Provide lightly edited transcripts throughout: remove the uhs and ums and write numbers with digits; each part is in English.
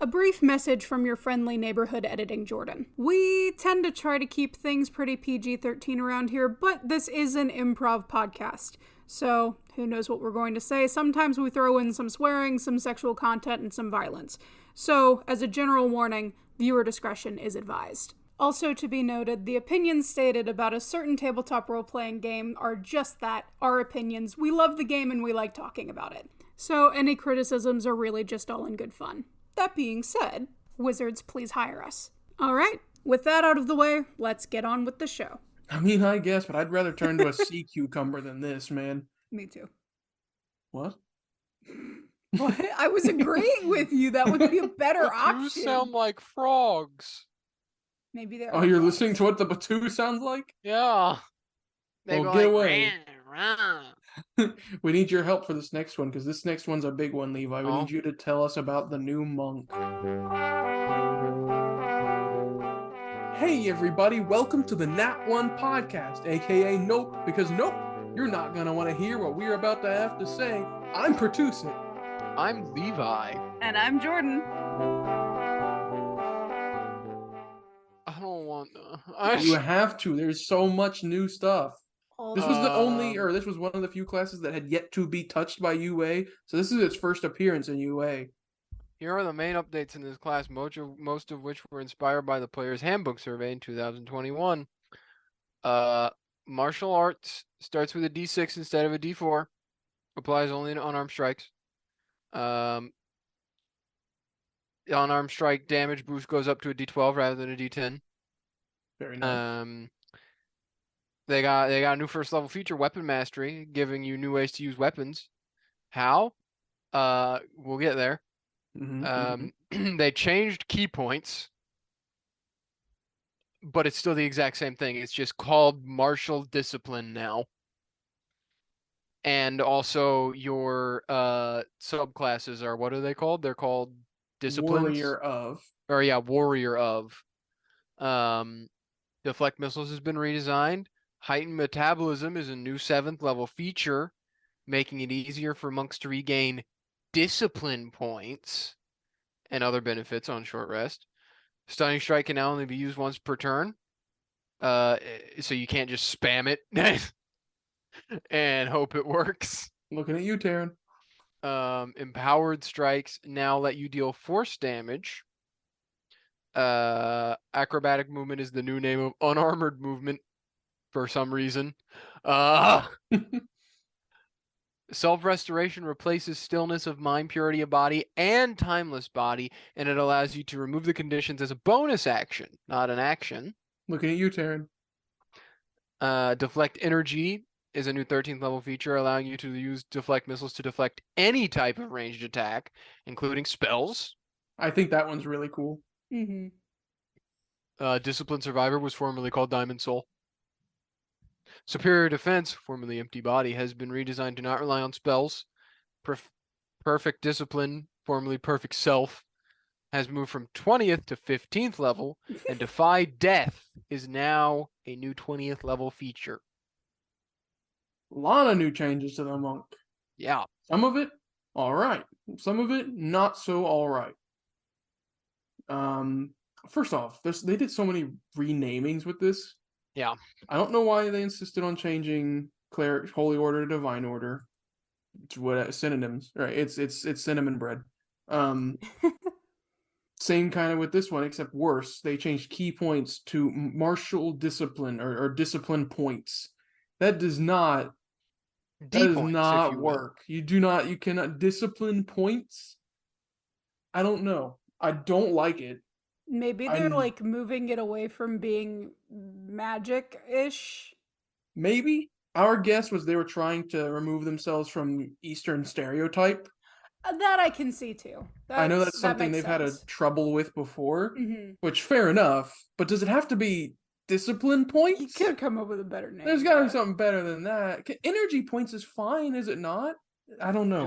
A brief message from your friendly neighborhood editing Jordan. We tend to try to keep things pretty PG-13 around here, but this is an improv podcast. So, who knows what we're going to say. Sometimes we throw in some swearing, some sexual content, and some violence. So, as a general warning, viewer discretion is advised. Also to be noted, the opinions stated about a certain tabletop role-playing game are just that, our opinions. We love the game and we like talking about it. So, any criticisms are really just all in good fun. That being said, wizards, please hire us. All right, with that out of the way, let's get on with the show. I mean, I guess, but I'd rather turn to a sea cucumber than this, man. Me too. What? What? I was agreeing with you. That would be a better option. You sound like frogs. Maybe they're. Oh, you're listening to what the Batu sounds like? Yeah. They go get like, away. Rah. We need your help for this next one, because this next one's a big one, Levi. We Oh. need you to tell us about the new monk. Hey, everybody. Welcome to the Nat One Podcast, a.k.a. Nope, because nope, you're not going to want to hear what we're about to have to say. I'm Pertuset. I'm Levi. And I'm Jordan. I don't want to. You have to. There's so much new stuff. This was the only, or this was one of the few classes that had yet to be touched by UA, so this is its first appearance in UA. Here are the main updates in this class, most of which were inspired by the Player's Handbook survey in 2021. Martial arts starts with a D6 instead of a D4. Applies only to unarmed strikes. The unarmed strike damage boost goes up to a D12 rather than a D10. Very nice. They got a new first level feature, Weapon Mastery, giving you new ways to use weapons. How? We'll get there. They changed key points, but it's still the exact same thing. It's just called martial discipline now. And also your subclasses are, what are they called? They're called disciplines. Warrior of. Or yeah, warrior of. Deflect missiles has been redesigned. Heightened metabolism is a new 7th level feature, making it easier for monks to regain discipline points and other benefits on short rest. Stunning strike can now only be used once per turn, so you can't just spam it and hope it works. Looking at you, Taryn. Empowered strikes now let you deal force damage. Acrobatic movement is the new name of unarmored movement for some reason. Self-restoration replaces stillness of mind, purity of body, and timeless body, and it allows you to remove the conditions as a bonus action, not an action. Looking at you, Taryn. Deflect energy is a new 13th level feature, allowing you to use deflect missiles to deflect any type of ranged attack, including spells. I think that one's really cool. Discipline Survivor was formerly called Diamond Soul. Superior Defense, formerly Empty Body, has been redesigned to not rely on spells. Perfect Discipline, formerly Perfect Self, has moved from 20th to 15th level, and Defy Death is now a new 20th level feature. A lot of new changes to the monk. Yeah. Some of it, all right. Some of it, not so all right. First off, they did so many renamings with this. Yeah. I don't know why they insisted on changing Cleric Holy Order to Divine Order. It's what synonyms, right? It's cinnamon bread. Same kind of with this one, except worse. They changed key points to martial discipline or discipline points. That does not work. You cannot discipline points. I don't know. I don't like it. Maybe they're like moving it away from being magic-ish. Maybe. Our guess was they were trying to remove themselves from Eastern stereotype. That I can see too. I know that's something they've had a trouble with before, which fair enough. But does it have to be discipline points? You could come up with a better name. There's got to be something better than that. Energy points is fine, is it not? I don't know.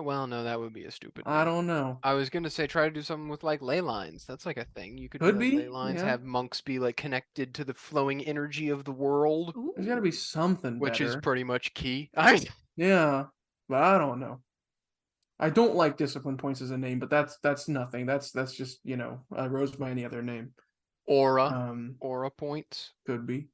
Well, no, that would be a stupid name. I don't know. I was gonna say try to do something with like ley lines. That's like a thing. You could be ley lines, yeah. have monks be like connected to the flowing energy of the world. Ooh. There's got to be something which better. is pretty much key. Yeah, but I don't know. I don't like discipline points as a name, but that's nothing. That's just rose by any other name. Aura points. Could be.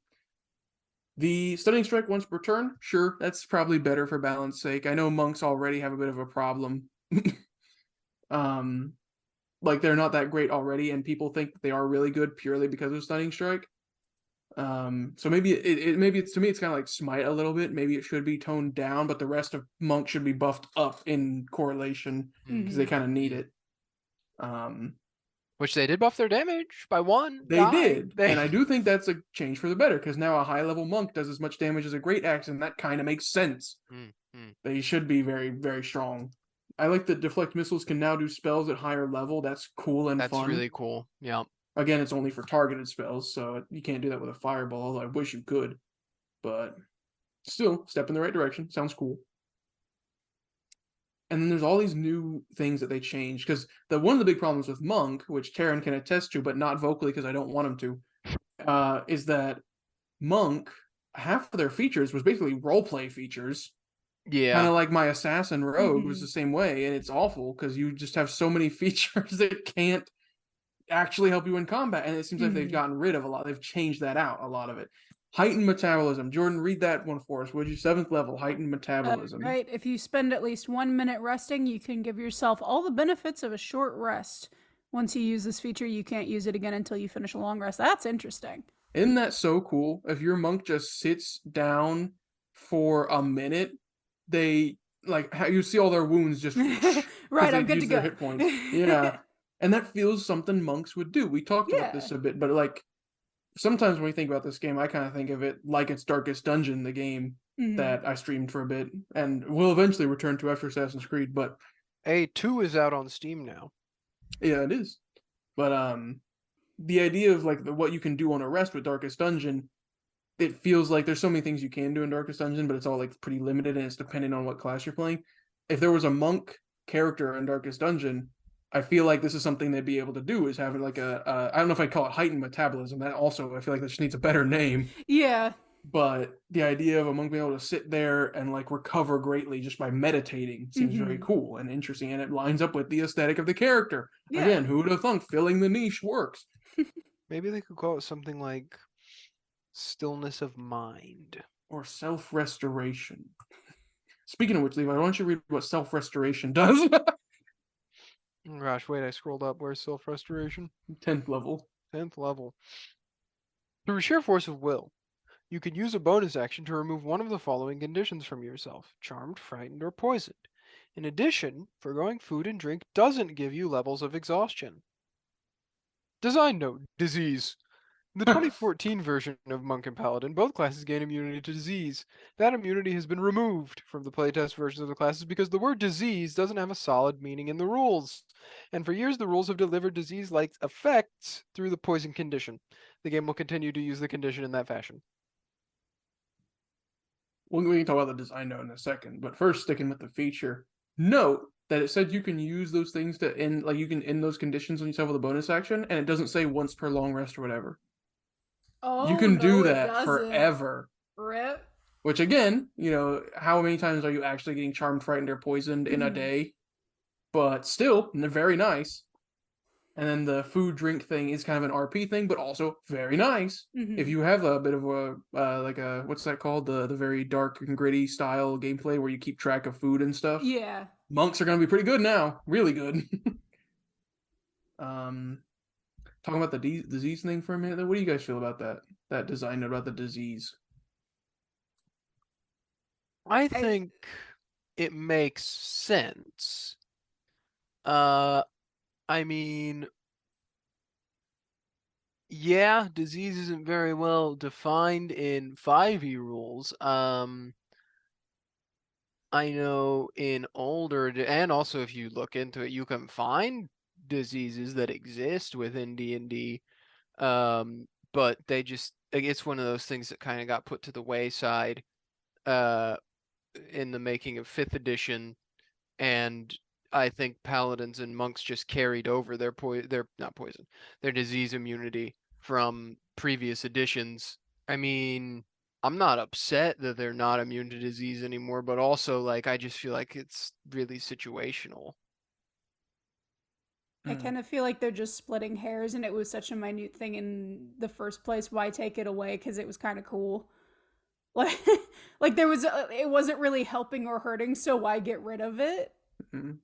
The stunning strike once per turn, sure, that's probably better for balance sake. I know monks already have a bit of a problem. Like they're not that great already, and people think they are really good purely because of stunning strike. So maybe it's to me it's kind of like smite a little bit. Maybe it should be toned down, but the rest of monk should be buffed up in correlation because they kind of need it. Which they did buff their damage by 1. They did, and I do think that's a change for the better because now a high level monk does as much damage as a great axe, and that kind of makes sense. They should be very, very strong. I like that deflect missiles can now do spells at higher level. That's cool and fun. That's really cool. Yeah. Again, it's only for targeted spells, so you can't do that with a fireball, although I wish you could. But still, step in the right direction. Sounds cool. And then there's all these new things that they changed, because one of the big problems with Monk, which Karen can attest to, but not vocally because I don't want him to, is that Monk, half of their features was basically roleplay features. Yeah. Kind of like my Assassin Rogue was the same way, and it's awful because you just have so many features that can't actually help you in combat, and it seems like they've gotten rid of a lot. They've changed that out, a lot of it. Heightened metabolism. Jordan, read that one for us, would you? 7th level, heightened metabolism. Right. If you spend at least 1 minute resting, you can give yourself all the benefits of a short rest. Once you use this feature, you can't use it again until you finish a long rest. That's interesting. Isn't that so cool? If your monk just sits down for a minute, they you see all their wounds just right. I'm good to go. Hit points. Yeah, and that feels something monks would do. We talked about this a bit, but like sometimes when we think about this game, I kind of think of it like it's Darkest Dungeon, the game that I streamed for a bit, and will eventually return to after Assassin's Creed. But A2 is out on Steam now. Yeah, it is. But the idea of like what you can do on a rest with Darkest Dungeon, it feels like there's so many things you can do in Darkest Dungeon, but it's all like pretty limited and it's dependent on what class you're playing. If there was a monk character in Darkest Dungeon, I feel like this is something they'd be able to do, is having like I don't know if I'd call it heightened metabolism. That also, I feel like that just needs a better name. Yeah. But the idea of a monk being able to sit there and like recover greatly just by meditating seems very cool and interesting, and it lines up with the aesthetic of the character. Yeah. Again, who would have thunk filling the niche works? Maybe they could call it something like stillness of mind. Or self-restoration. Speaking of which, Levi, why don't you read what self-restoration does? Oh gosh, wait, I scrolled up. Where's self-restoration? 10th level. 10th level. Through sheer force of will, you can use a bonus action to remove one of the following conditions from yourself: charmed, frightened, or poisoned. In addition, foregoing food and drink doesn't give you levels of exhaustion. Design note: disease. In the 2014 version of Monk and Paladin, both classes gain immunity to disease. That immunity has been removed from the playtest versions of the classes because the word disease doesn't have a solid meaning in the rules. And for years, the rules have delivered disease-like effects through the poison condition. The game will continue to use the condition in that fashion. Well, we can talk about the design note in a second, but first, sticking with the feature, note that it said you can use those things to end, like you can end those conditions on yourself with a bonus action, and it doesn't say once per long rest or whatever. Oh, you can do that forever. Rip. Which again, how many times are you actually getting charmed, frightened, or poisoned in a day? But still, very nice. And then the food drink thing is kind of an RP thing, but also very nice. If you have a bit of a what's that called? The very dark and gritty style gameplay where you keep track of food and stuff. Yeah. Monks are gonna be pretty good now. Really good. Talking about the disease thing for a minute, what do you guys feel about that design about the disease? I think it makes sense. I mean, yeah, disease isn't very well defined in 5e rules. I know in older, and also if you look into it, you can find diseases that exist within D&D, but they just, it's one of those things that kind of got put to the wayside in the making of 5th edition, and I think paladins and monks just carried over their disease immunity from previous editions. I mean, I'm not upset that they're not immune to disease anymore, but also like I just feel like it's really situational. I kind of feel like they're just splitting hairs, and it was such a minute thing in the first place. Why take it away? Because it was kind of cool. Like, like there was, it wasn't really helping or hurting, so why get rid of it? Mhm.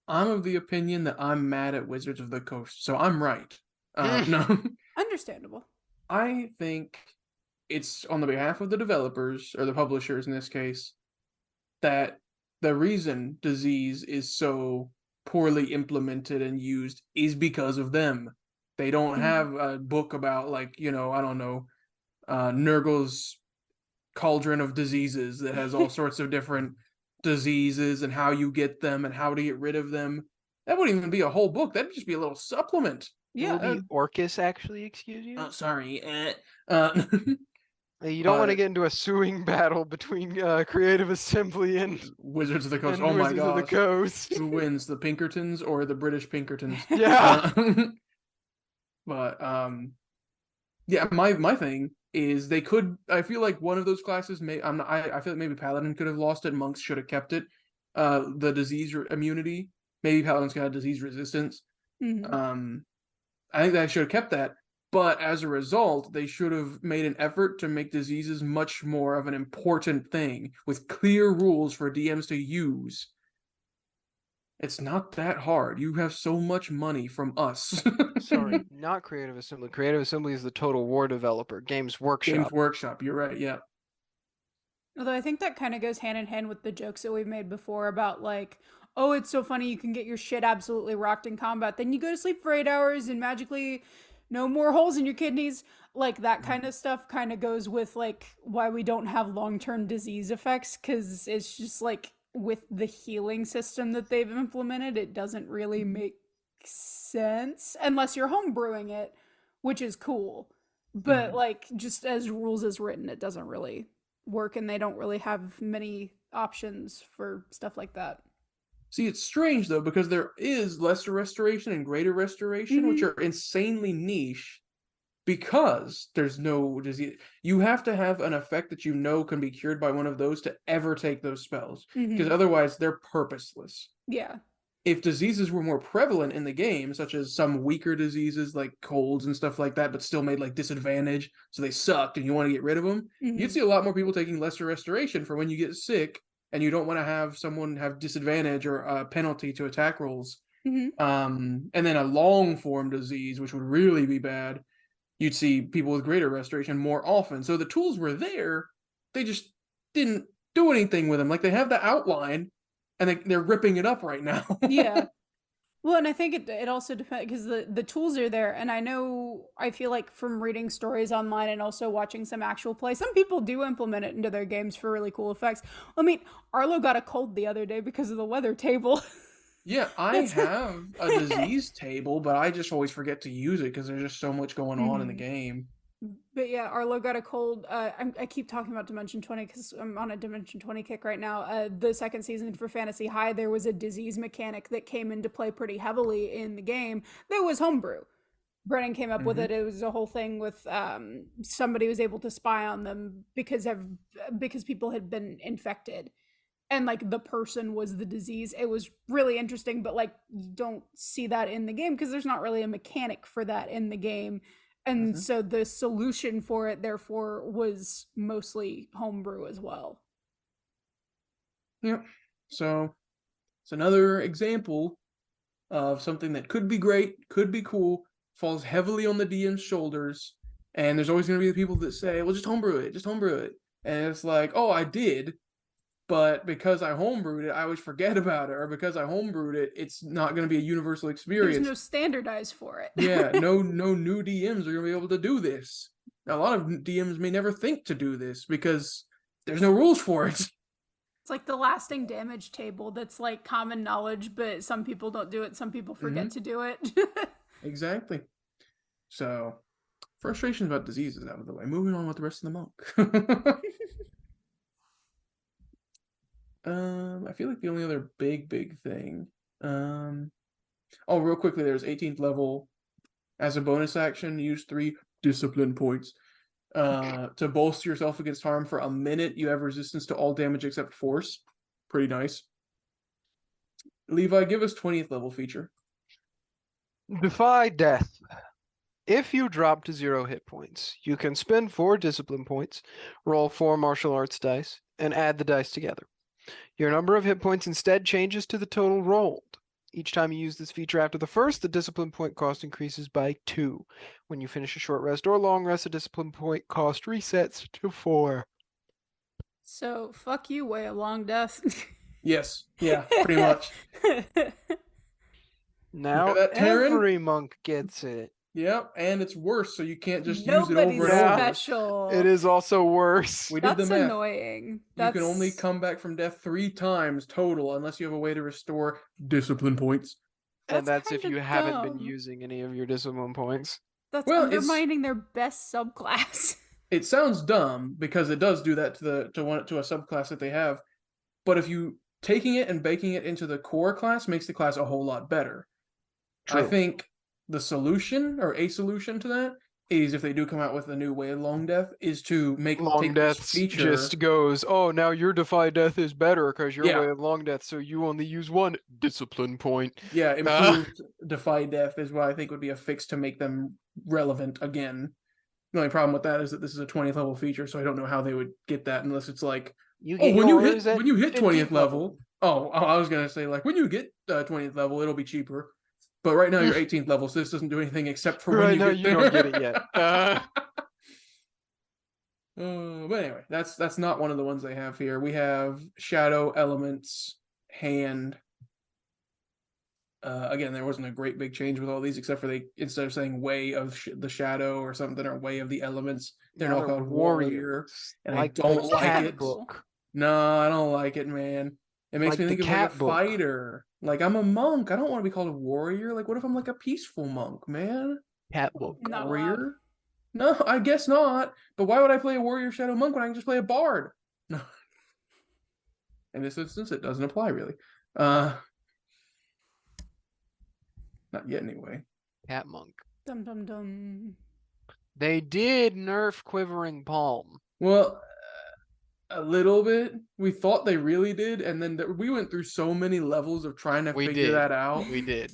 I'm of the opinion that I'm mad at Wizards of the Coast, so I'm right. No, Understandable. I think it's on the behalf of the developers, or the publishers in this case, that the reason disease is so poorly implemented and used is because of them. They don't have a book about, like, I don't know, Nurgle's Cauldron of Diseases that has all sorts of different diseases and how you get them and how to get rid of them. That wouldn't even be a whole book. That'd just be a little supplement. Yeah. Will the Orcus actually excuse you? Oh, sorry. You don't want to But get into a suing battle between Creative Assembly and Wizards of the Coast. and Oh my Wizards of the gosh. Coast. Who wins, the Pinkertons or the British Pinkertons? Yeah. But yeah, my thing is they could. I feel like one of those classes may. I feel like maybe Paladin could have lost it. Monks should have kept it. The disease immunity. Maybe Paladins could have disease resistance. Mhm. I think they should have kept that. But as a result, they should have made an effort to make diseases much more of an important thing with clear rules for DMs to use. It's not that hard. You have so much money from us. Sorry, not Creative Assembly. Creative Assembly is the Total War developer, Games Workshop. Games Workshop, you're right, yeah. Although I think that kind of goes hand in hand with the jokes that we've made before about like, oh, it's so funny you can get your shit absolutely rocked in combat, then you go to sleep for 8 hours and magically no more holes in your kidneys. Like that kind of stuff kind of goes with like why we don't have long-term disease effects, because it's just like with the healing system that they've implemented, it doesn't really make sense unless you're homebrewing it, which is cool. But like just as rules as written, it doesn't really work, and they don't really have many options for stuff like that. See, it's strange though, because there is lesser restoration and greater restoration, which are insanely niche because there's no disease. You have to have an effect that you know can be cured by one of those to ever take those spells, because otherwise they're purposeless. Yeah. If diseases were more prevalent in the game, such as some weaker diseases like colds and stuff like that, but still made like disadvantage, so they sucked and you want to get rid of them, you'd see a lot more people taking lesser restoration for when you get sick and you don't want to have someone have disadvantage or a penalty to attack rolls. And then a long form disease, which would really be bad, you'd see people with greater restoration more often. So the tools were there, they just didn't do anything with them. Like they have the outline, and they're ripping it up right now. Yeah. Well, and I think it also depends because the tools are there, and I feel like from reading stories online and also watching some actual play, some people do implement it into their games for really cool effects. I mean, Arlo got a cold the other day because of the weather table. Yeah, I have a disease table, but I just always forget to use it because there's just so much going on in the game. But yeah, Arlo got a cold. I keep talking about Dimension 20 because I'm on a Dimension 20 kick right now. The second season for Fantasy High, there was a disease mechanic that came into play pretty heavily in the game. That was homebrew. Brennan came up with it. It was a whole thing with somebody was able to spy on them because people had been infected, and like the person was the disease. It was really interesting, but like you don't see that in the game because there's not really a mechanic for that in the game. And so the solution for it, therefore, was mostly homebrew as well. Yep. So it's another example of something that could be great, could be cool, falls heavily on the DM's shoulders, and there's always going to be the people that say, "Well, just homebrew it, just homebrew it," and it's like, "Oh, I did." But because I homebrewed it, I always forget about it, or because I homebrewed it, it's not going to be a universal experience. There's no standardized for it. Yeah, no new DMs are going to be able to do this. A lot of DMs may never think to do this because there's no rules for it. It's like the lasting damage table that's like common knowledge, but some people don't do it, some people forget to do it. Exactly. So, frustrations about diseases out of the way. Moving on with the rest of the monk. I feel like the only other big thing. Oh, real quickly, there's 18th level. As a bonus action, use 3 discipline points. To bolster yourself against harm for a minute, you have resistance to all damage except force. Pretty nice. Levi, give us 20th level feature. Defy death. If you drop to 0 hit points, you can spend 4 discipline points, roll 4 martial arts dice, and add the dice together. Your number of hit points instead changes to the total rolled. Each time you use this feature after the first, the discipline point cost increases by 2. When you finish a short rest or long rest, the discipline point cost resets to 4. So, fuck you, Way of Long Death. Yes. Yeah, pretty much. Now that, Taryn? every monk gets it. Yep, and it's worse, so you can't just use it over and Nobody's over. special. It is also worse. We did That's the math. annoying. You can only come back from death 3 times total, unless you have a way to restore discipline points. And that's if kinda you haven't been dumb. using any of your discipline points. That's Well, undermining their best subclass. It sounds dumb because it does do that to a subclass that they have, but if you taking it and baking it into the core class makes the class a whole lot better. True. I think the solution or a solution to that is if they do come out with a new way of long death is to make Long this death feature just goes, oh, now your defy death is better because your Yeah. way of long death, so you only use 1 discipline point. Yeah, improved defy death is what I think would be a fix to make them relevant again. The only problem with that is that this is a 20th level feature, so I don't know how they would get that unless it's like, You oh, get when you yours hit at when you hit 20th 15th level, oh, I was gonna say like when you get 20th level, it'll be cheaper. But right now you're 18th level, so this doesn't do anything except for when Right you now get you there. don't get it yet. But anyway, that's not one of the ones they have here. We have shadow, elements, hand. Again, there wasn't a great big change with all these, except for they instead of saying way of the shadow or something or way of the elements, they're Now now called warrior, and like I don't the like cat it. book. No, I don't like it, man. It makes Like me the think of like cat a book. fighter. Like I'm a monk. I don't want to be called a warrior. Like what if I'm like a peaceful monk, man? Cat book. Not allowed. Warrior? No, I guess not. But why would I play a warrior shadow monk when I can just play a bard? No. In this instance, it doesn't apply really. Not yet anyway. Cat monk. Dum dum dum. They did nerf Quivering Palm. Well, a little bit. We thought they really did, and then we went through so many levels of trying to figure that out. We did.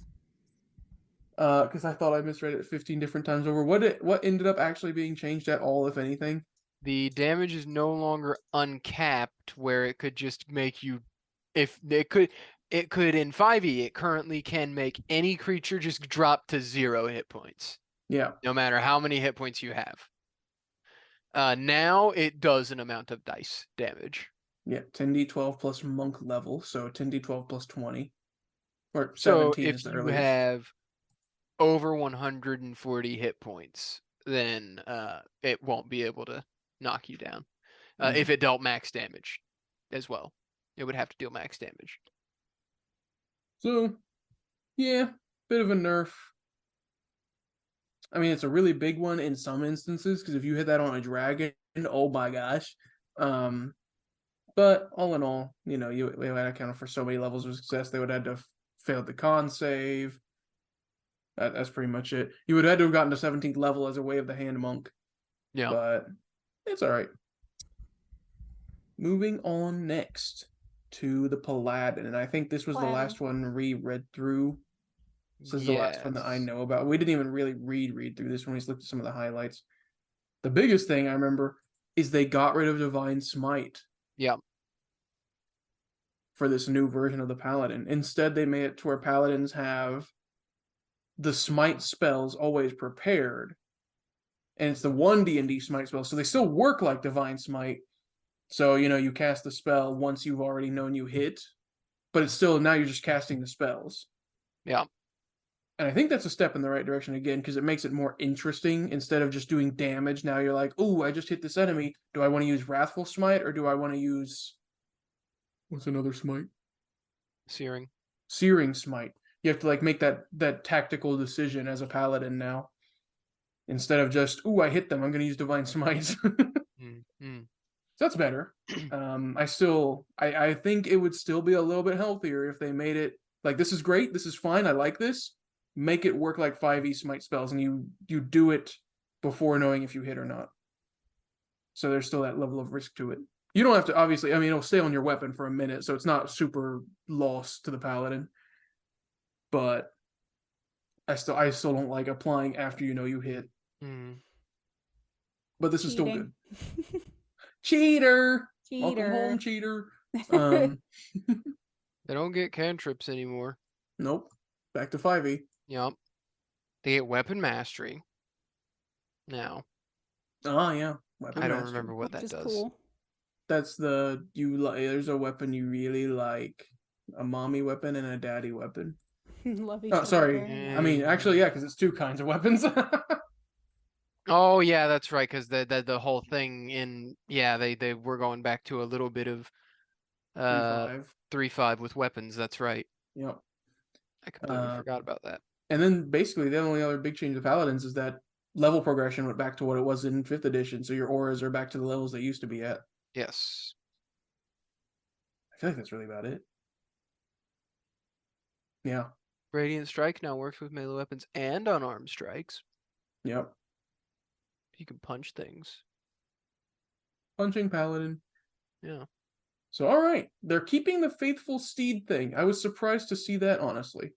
Because I thought I misread it 15 different times over. What ended up actually being changed at all, if anything? The damage is no longer uncapped, where it could just make you, if it could in 5e, it currently can make any creature just drop to 0 hit points. Yeah. No matter how many hit points you have. Now it does an amount of dice damage. Yeah, 10d12 plus monk level, so 10d12 plus 20. Or 17 So is if the you earliest. have over 140 hit points, then it won't be able to knock you down. If it dealt max damage as well. It would have to deal max damage. So, yeah, bit of a nerf. I mean, it's a really big one in some instances, because if you hit that on a dragon, oh my gosh. But all in all, you know, you had to account for so many levels of success. They would have had to have failed the con save. That's pretty much it. You would have had to have gotten to 17th level as a Way of the Hand monk. Yeah. But it's all right. Moving on next to the Paladin. And I think this was the last one we read through. This is the last one that I know about. We didn't even really read through this one. We just looked at some of the highlights. The biggest thing I remember is they got rid of Divine Smite. Yeah. For this new version of the Paladin. Instead, they made it to where Paladins have the Smite spells always prepared. And it's the one D&D Smite spell. So they still work like Divine Smite. So, you know, you cast the spell once you've already known you hit. But it's still, now you're just casting the spells. Yeah. And I think that's a step in the right direction again, because it makes it more interesting. Instead of just doing damage, now you're like, oh, I just hit this enemy. Do I want to use Wrathful Smite, or do I want to use... What's another smite? Searing. Searing Smite. You have to like make that tactical decision as a paladin now. Instead of just, ooh, I hit them, I'm going to use Divine Smite. So that's better. I think it would still be a little bit healthier if they made it like, this is great, this is fine, I like this. Make it work like 5e Smite spells, and you do it before knowing if you hit or not. so there's still that level of risk to it. You don't have to, obviously, I mean, it'll stay on your weapon for a minute, so it's not super lost to the paladin. But I still don't like applying after you know you hit. But this is still good. Cheater! Welcome home, cheater. They don't get cantrips anymore. Nope. Back to 5e. Yup. They get weapon mastery. Now. Oh yeah. Weapon I don't mastery. remember what that does. Cool. That's there's a weapon you really like. A mommy weapon and a daddy weapon. Love each Oh, other. sorry. I mean, actually, yeah, because it's 2 kinds of weapons. Oh yeah, that's right. Because the whole thing in they were going back to a little bit of 3-5 with weapons. That's right. Yep. I completely forgot about that. And then basically the only other big change of Paladins is that level progression went back to what it was in 5th edition. So your auras are back to the levels they used to be at. Yes. I feel like that's really about it. Yeah. Radiant Strike now works with melee weapons and unarmed strikes. Yep. You can punch things. Punching Paladin. Yeah. So, all right. They're keeping the Faithful Steed thing. I was surprised to see that, honestly.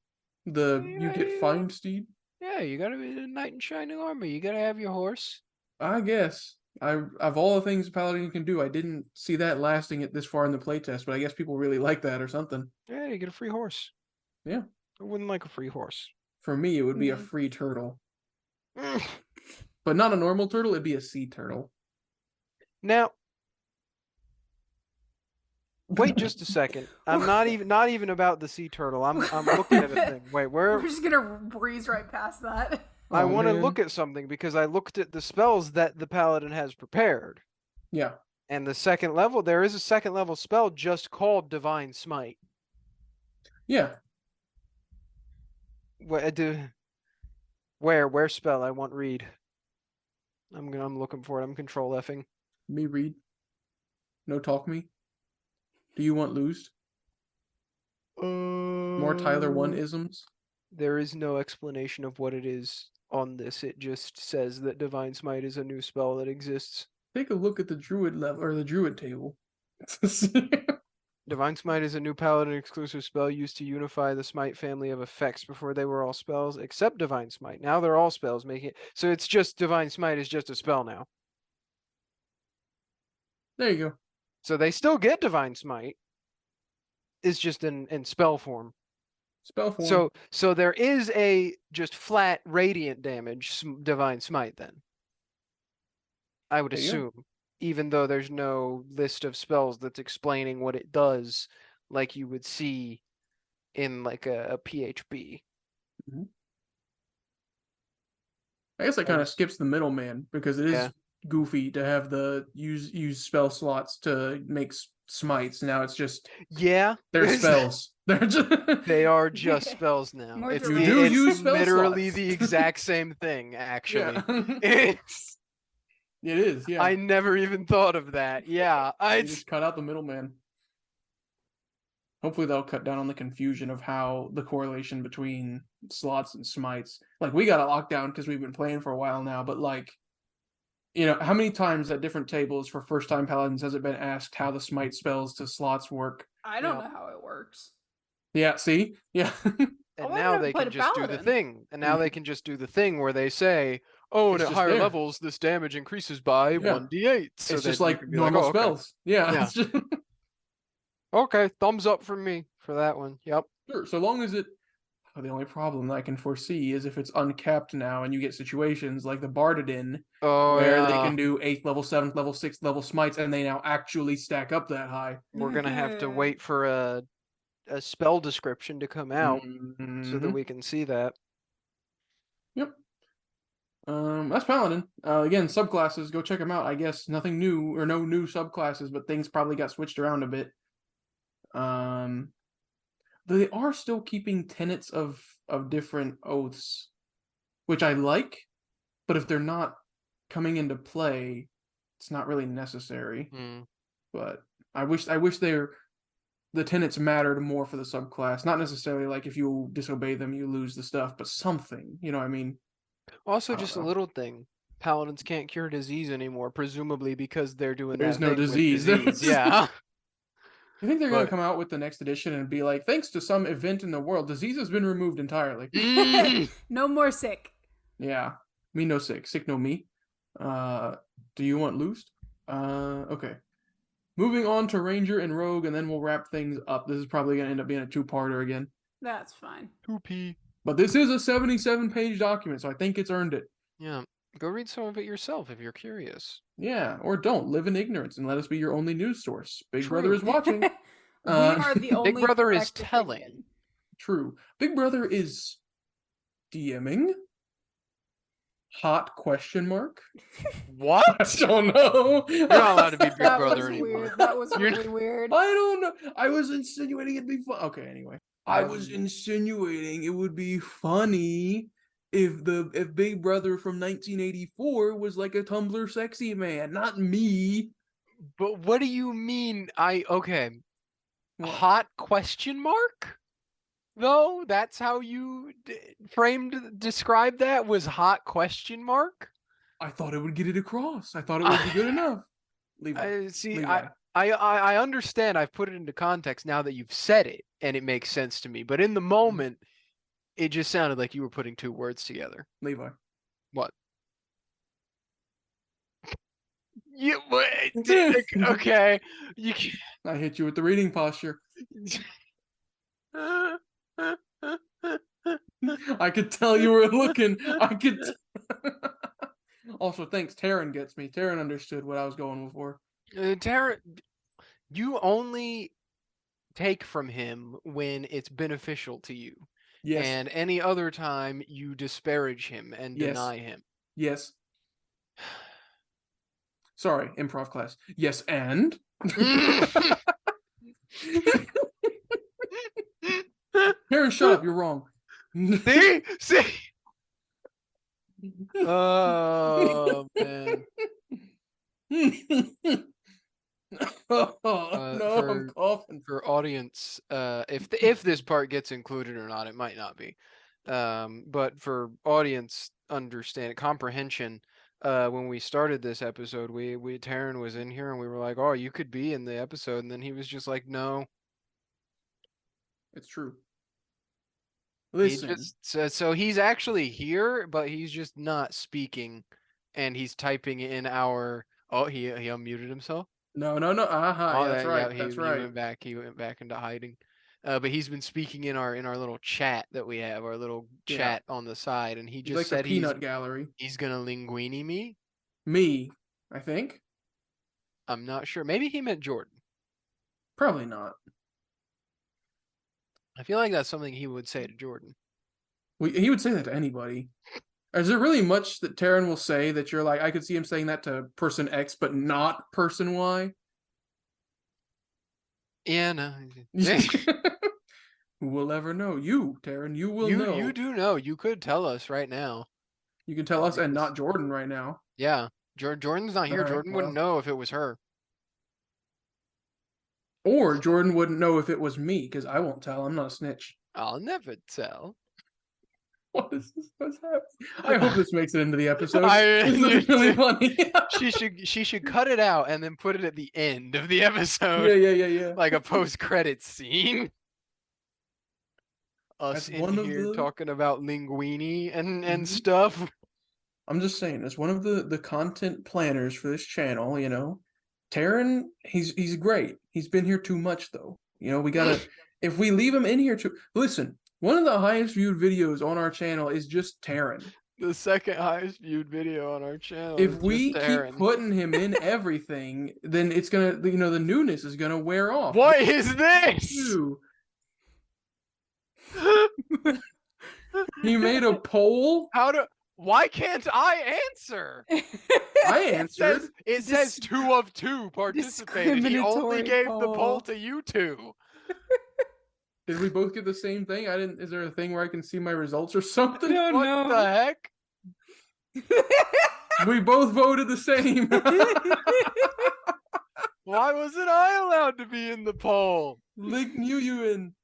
You get Find Steed? Yeah, you gotta be a knight in shining armor. You gotta have your horse. I guess. Of all the things Paladin can do, I didn't see that lasting it this far in the playtest, but I guess people really like that or something. Yeah, you get a free horse. Yeah. I wouldn't like a free horse. For me, it would be a free turtle. But not a normal turtle, it'd be a sea turtle. Now, wait just a second. I'm not even about the sea turtle. I'm looking at a thing. Wait, we're just gonna breeze right past that. I want to look at something because I looked at the spells that the paladin has prepared. Yeah. And the second level, there is a second level spell just called Divine Smite. Yeah. Where spell? I want read. I'm looking for it. I'm control Fing. Me read. No talk me. Do you want loosed? More Tyler 1 isms? There is no explanation of what it is on this. It just says that Divine Smite is a new spell that exists. Take a look at the druid level or the druid table. Divine Smite is a new paladin exclusive spell used to unify the Smite family of effects. Before they were all spells except Divine Smite. Now they're all spells, making it so it's just Divine Smite is just a spell now. There you go. So they still get Divine Smite. It's just in spell form. Spell form. So there is a just flat radiant damage Divine Smite then. I would assume. Even though there's no list of spells that's explaining what it does, like you would see in like a PHB. Mm-hmm. I guess that kind of skips the middleman because it is goofy to have the use spell slots to make smites. Now it's just they're spells. They're just they are just spells now. It's use spell literally slots. The exact same thing. Actually, It is, yeah. I never even thought of that. Yeah, I just cut out the middleman. Hopefully they'll cut down on the confusion of how the correlation between slots and smites. Like, we got a lockdown because we've been playing for a while now, but like, you know, how many times at different tables for first-time paladins has it been asked how the smite spells to slots work? I don't know how it works. Yeah, see? Yeah. And now they can just do the thing. And now they can just do the thing where they say, oh, and at higher levels, this damage increases by 1d8. So it's just like normal spells. Yeah. Just... Okay, thumbs up from me for that one. Yep. Sure, so long as it... the only problem that I can foresee is if it's uncapped now and you get situations like the Bardadin, where they can do 8th level, 7th level, 6th level smites, and they now actually stack up that high. We're going to have to wait for a spell description to come out so that we can see that. Yep. That's Paladin. Again, subclasses, go check them out. I guess nothing new or no new subclasses, but things probably got switched around a bit. They are still keeping tenets of different oaths, which I like, but if they're not coming into play, it's not really necessary. But I wish the tenets mattered more for the subclass. Not necessarily like if you disobey them, you lose the stuff, but something. You know what I mean? Also, just a little thing. paladins can't cure disease anymore, presumably because they're doing There's that no thing disease. with disease. Yeah. I think they're going to But come out with the next edition and be like, thanks to some event in the world, disease has been removed entirely. No more sick. Yeah. Me no sick. Sick no me. Do you want loosed? Okay. Moving on to Ranger and Rogue, and then we'll wrap things up. This is probably going to end up being a two-parter again. That's fine. 2p. But this is a 77-page document, so I think it's earned it. Yeah. Go read some of it yourself if you're curious. Yeah, or don't. Live in ignorance and let us be your only news source. Big True. Brother is watching. We are the only Big Brother is correct telling. opinion. True. Big Brother is DMing? Hot question mark? What? I don't know. You're not allowed to be Big That Brother was anymore. weird. That was You're- really weird. I don't know. I was insinuating it'd be fun. Okay, anyway. I was Um, insinuating it would be funny if Big Brother from 1984 was like a Tumblr sexy man, not me. But what do you mean? Okay. What? Hot question mark? Though that's how you described that was hot question mark. I thought it would get it across. I thought it would be good enough. Levi. Levi. I understand. I've put it into context now that you've said it, and it makes sense to me. But in the moment, it just sounded like you were putting two words together. Levi. What? You okay? You. I hit you with the reading posture. I could tell you were looking. I could. Also, thanks. Taryn gets me. Taryn understood what I was going for. Tara, you only take from him when it's beneficial to you. Yes. And any other time you disparage him and Yes. deny him. Yes. Sorry, improv class. Yes, and? Taryn, shut up. You're wrong. See? Oh, man. No, I'm coughing. For audience, if this part gets included or not, it might not be. But for audience comprehension, when we started this episode, Taryn was in here and we were like, "Oh, you could be in the episode," and then he was just like, "No." It's true. Listen. So he's actually here, but he's just not speaking, and he's typing in our. Oh, he unmuted himself. No. Aha, that's right. He went back. He went back into hiding. But he's been speaking in our little chat that we have, our little chat on the side, and he He's just like said the peanut gallery. he's gonna linguini me. Me, I think. I'm not sure. Maybe he meant Jordan. Probably not. I feel like that's something he would say to Jordan. He would say that to anybody. Is there really much that Taryn will say that you're like, I could see him saying that to person X, but not person Y? Yeah, no. Who will ever know? You, Taryn, you will know. You do know. You could tell us right now. You can tell us and not Jordan right now. Yeah. Jordan's not here. All right, Jordan wouldn't know if it was her. Or Jordan wouldn't know if it was me, because I won't tell. I'm not a snitch. I'll never tell. What is this? What's happening? I hope this makes it into the episode. This is really funny. She should cut it out and then put it at the end of the episode. Yeah. Like a post-credits scene. Us That's in here talking about linguini and stuff. I'm just saying, as one of the content planners for this channel, you know, Taryn, he's great. He's been here too much though. You know, we gotta if we leave him in here too. Listen, one of the highest viewed videos on our channel is just Taryn. The second highest viewed video on our channel. If we keep putting him in everything, then it's gonna, you know, the newness is gonna wear off. What is this? He made a poll. Why can't I answer? I answered. It says 2 of 2 participated. He only gave the poll to you two. Did we both get the same thing? I didn't. Is there a thing where I can see my results or something? What the heck? We both voted the same. Why wasn't I allowed to be in the poll? Lick knew you in.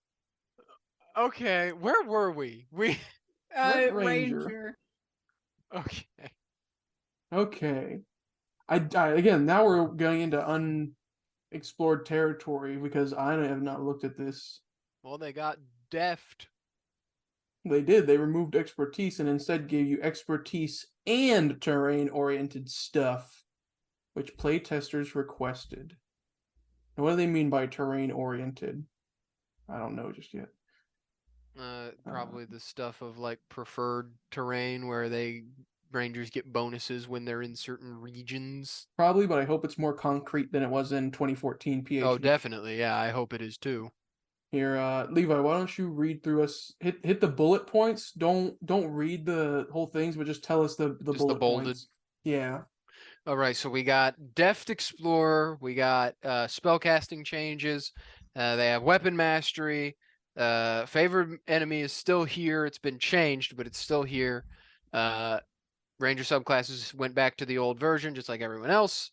Okay, where were we? Ranger. Ranger. Okay. Okay. I again, now we're going into unexplored territory because I have not looked at this. Well, they got deft. They did. They removed expertise and instead gave you expertise and terrain-oriented stuff, which playtesters requested. And what do they mean by terrain-oriented? I don't know just yet. Probably the stuff of like preferred terrain where Rangers get bonuses when they're in certain regions. Probably, but I hope it's more concrete than it was in 2014 PhD. Oh, definitely. Yeah, I hope it is too. Here, Levi, why don't you read through us? Hit the bullet points. Don't read the whole things, but just tell us the bullet points. Yeah. All right, so we got Deft Explorer, we got spellcasting changes, they have weapon mastery, favored enemy is still here, it's been changed, but it's still here. Ranger subclasses went back to the old version, just like everyone else.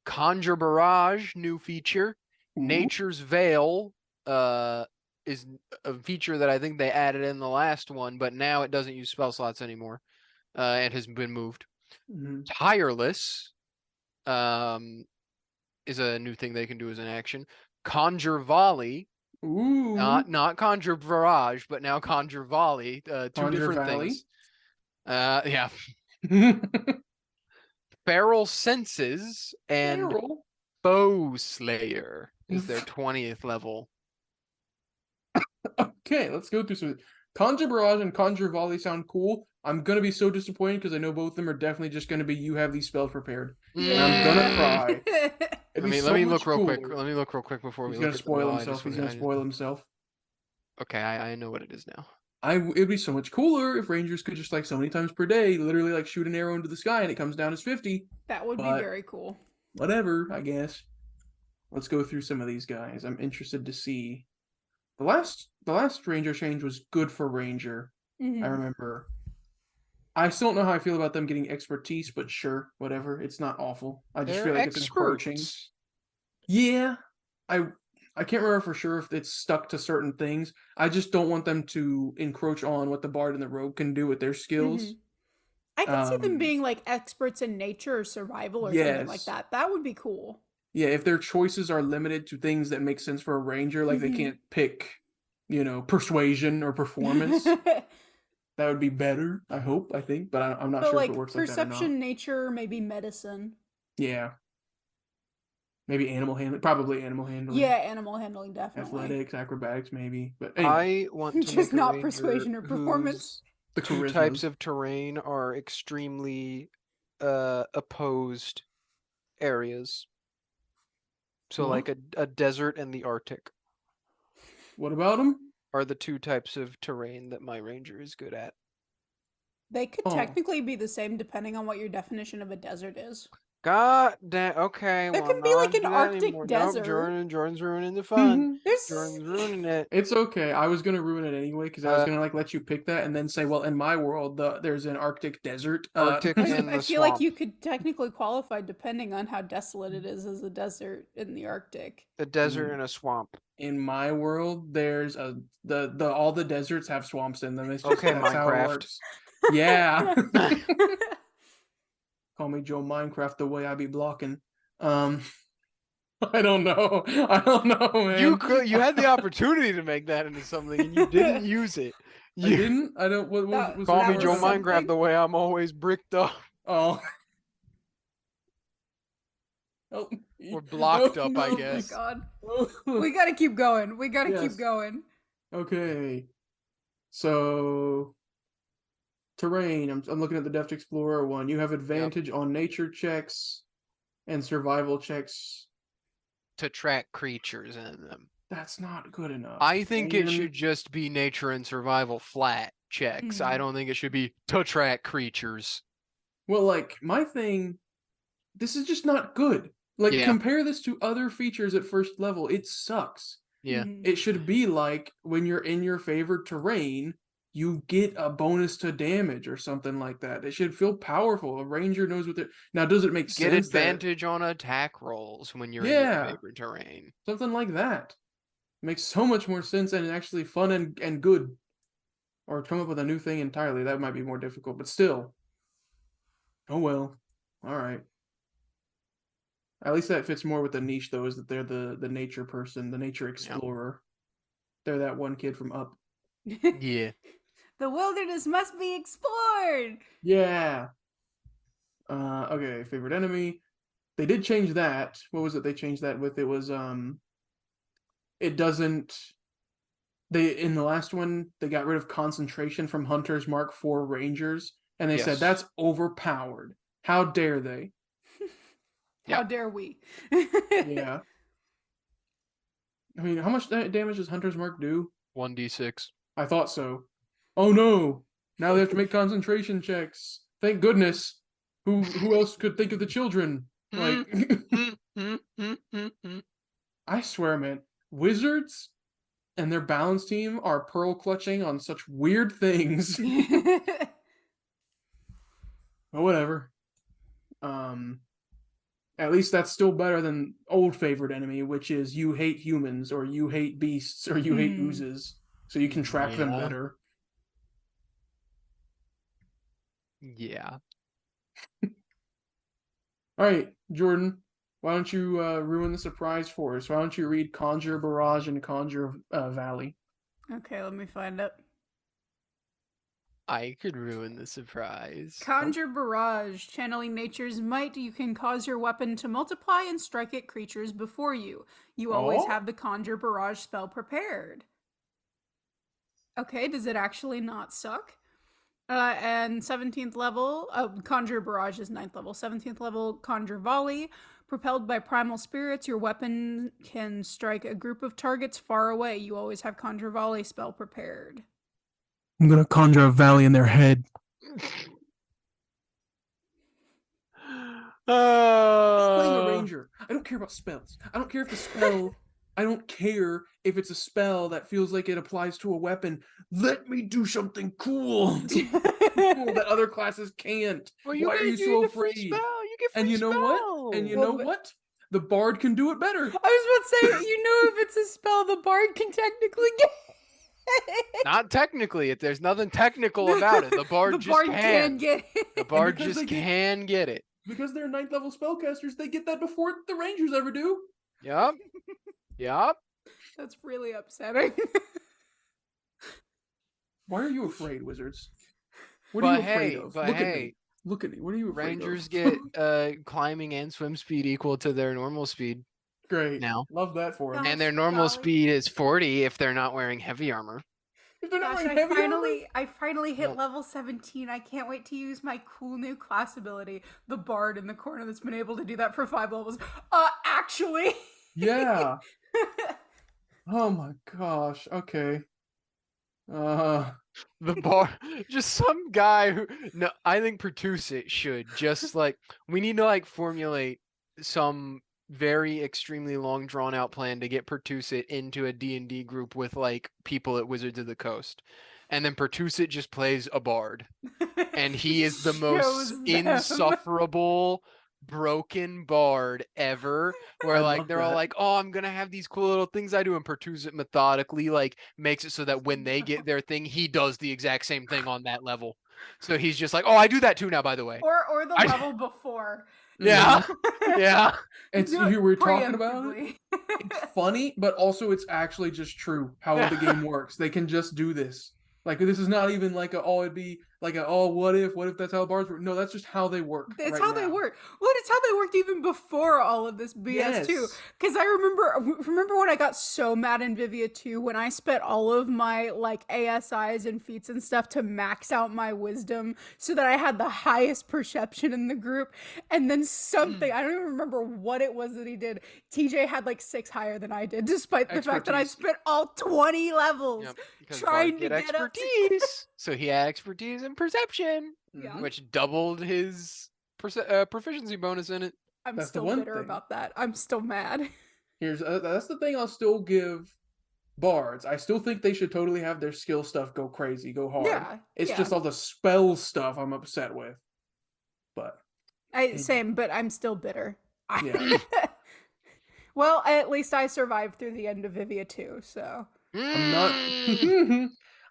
Conjure Barrage, new feature. Ooh. Nature's Veil is a feature that I think they added in the last one, but now it doesn't use spell slots anymore, and has been moved. Mm-hmm. Tireless is a new thing they can do as an action. Conjure Volley. Ooh. Not Conjure Barrage, but now Conjure Volley. Two Conjure different Valley. things. Yeah. Feral Senses and Foe Slayer is their 20th level. Okay, let's go through some. Conjure Barrage and Conjure Volley sound cool. I'm gonna be so disappointed because I know both of them are definitely just gonna be you have these spells prepared. And I'm gonna cry. Let me look real quick. Let me look real quick before we look at He's gonna spoil himself. Okay, I know what it is now. It'd be so much cooler if Rangers could just like so many times per day, literally like shoot an arrow into the sky and it comes down as 50. That would be very cool. Whatever, I guess. Let's go through some of these guys. I'm interested to see. The last Ranger change was good for Ranger. Mm-hmm. I remember. I still don't know how I feel about them getting expertise, but sure, whatever. It's not awful. I just feel like it's encroaching. Yeah. I can't remember for sure if it's stuck to certain things. I just don't want them to encroach on what the Bard and the Rogue can do with their skills. Mm-hmm. I can see them being like experts in nature or survival or something like that. That would be cool. Yeah, if their choices are limited to things that make sense for a Ranger, like they can't pick, persuasion or performance. That would be better, I think, but I'm not sure if it works like that or not. Perception, nature, maybe medicine. Yeah. Maybe animal handling, probably animal handling. Yeah, animal handling, definitely. Athletics, acrobatics, maybe. But anyway. I want to just not persuasion or performance. The two types of terrain are extremely opposed areas. So like a desert and the Arctic. What about them? Are the two types of terrain that my Ranger is good at. They could technically be the same depending on what your definition of a desert is. God damn. Okay. There can be like an Arctic desert. Nope, Jordan's ruining the fun. Jordan's ruining it. It's okay. I was gonna ruin it anyway because I was gonna let you pick that and then say, well, in my world, there's an Arctic desert. Arctic in the I feel swamp. like you could technically qualify depending on how desolate it is as a desert in the Arctic. A desert and a swamp. In my world, there's all the deserts have swamps in them. It's just okay, that's Minecraft. How it works. Yeah. Call me Joe Minecraft the way I be blocking. I don't know, man. You had the opportunity to make that into something and you didn't use it. I didn't. I don't. What was call me Joe Minecraft the way I'm always bricked up. Oh. We're blocked up, I guess. Oh my god. We gotta keep going. Keep going. Okay. So. Terrain. I'm looking at the Deft Explorer one. You have advantage on nature checks and survival checks to track creatures in them. That's not good enough. I think it should just be nature and survival flat checks. I don't think it should be to track creatures. Well, like my thing, this is just not good. Like compare this to other features at first level. It sucks. Yeah. It should be like when you're in your favored terrain, you get a bonus to damage or something like that. It should feel powerful. A Ranger knows what they're... Now, does it make sense? Get advantage on attack rolls when you're in your favorite terrain. Something like that. It makes so much more sense and actually fun and good. Or come up with a new thing entirely. That might be more difficult, but still. Oh well. All right. At least that fits more with the niche, though, is that they're the nature person, the nature explorer. They're that one kid from Up. Yeah. The wilderness must be explored. Yeah. Okay, favorite enemy. They did change that. What was it they changed that with? It was it doesn't in the last one they got rid of concentration from Hunter's Mark IV Rangers, and they said that's overpowered. How dare they? How dare we? Yeah. I mean, how much damage does Hunter's Mark do? 1d6. I thought so. Oh no! Now they have to make concentration checks. Thank goodness. Who else could think of the children? Like, I swear, man, wizards and their balance team are pearl clutching on such weird things. But whatever. At least that's still better than old favorite enemy, which is you hate humans, or you hate beasts, or you hate oozes. So you can track them better. Yeah. All right, Jordan, why don't you ruin the surprise for us? Why don't you read Conjure Barrage and Conjure Valley? Okay, let me find it. I could ruin the surprise. Conjure Barrage. Channeling nature's might, you can cause your weapon to multiply and strike at creatures before you. You always have the Conjure Barrage spell prepared. Okay, does it actually not suck? And 17th level, Conjure Barrage is 9th level. 17th level, Conjure Volley. Propelled by primal spirits, your weapon can strike a group of targets far away. You always have Conjure Volley spell prepared. I'm gonna conjure a valley in their head. I'm playing a ranger. I don't care about spells. I don't care if the spell. I don't care if it's a spell that feels like it applies to a weapon. Let me do something cool, that other classes can't. Well, Why are you so afraid? You get free And you know what? spell. And you know what? The bard can do it better. I was about to say, you know, if it's a spell, the bard can technically get. Not technically. There's nothing technical about it. The bard just can get it. The bard just can get it. Because they're 9th level spellcasters, they get that before the rangers ever do. Yup. Yup. That's really upsetting. Why are you afraid, wizards? What are you afraid of? Look at me. Look at me. What are you afraid Rangers of? get climbing and swim speed equal to their normal speed. Great. Now. Love that for them. And their normal speed is 40 if they're not wearing heavy armor. If they're not wearing heavy armor? I finally hit level 17. I can't wait to use my cool new class ability, the bard in the corner that's been able to do that for 5 levels. Actually. Yeah. Oh my gosh. Okay. The bar, just some guy who. No, I think Pertuset should just we need to formulate some very extremely long drawn out plan to get Pertuset into a D&D group with people at Wizards of the Coast, and then Pertuset just plays a bard, and he is the most insufferable broken bard ever, where they're all oh, I'm gonna have these cool little things I do, and Pertuset methodically makes it so that when they get their thing, he does the exact same thing on that level. So he's just oh, I do that too now, by the way. Or the level before. Yeah. Yeah. It's we're talking about it. It's funny, but also it's actually just true how the game works. They can just do this. This is not even it'd be what if that's how bards work? No, that's just how they work. It's how they work. Well, it's how they worked even before all of this BS too. Because I remember when I got so mad in Vivia 2 when I spent all of my ASIs and feats and stuff to max out my wisdom so that I had the highest perception in the group. And then something, I don't even remember what it was that he did. TJ had 6 higher than I did, despite the fact that I spent all 20 levels trying to get expertise. So he had expertise in perception, which doubled his proficiency bonus in it. I'm still bitter about that. I'm still mad. That's the thing I'll still give bards. I still think they should totally have their skill stuff go crazy, go hard. Yeah, it's just all the spell stuff I'm upset with. But same, but I'm still bitter. Yeah. Well, at least I survived through the end of Vivia 2, so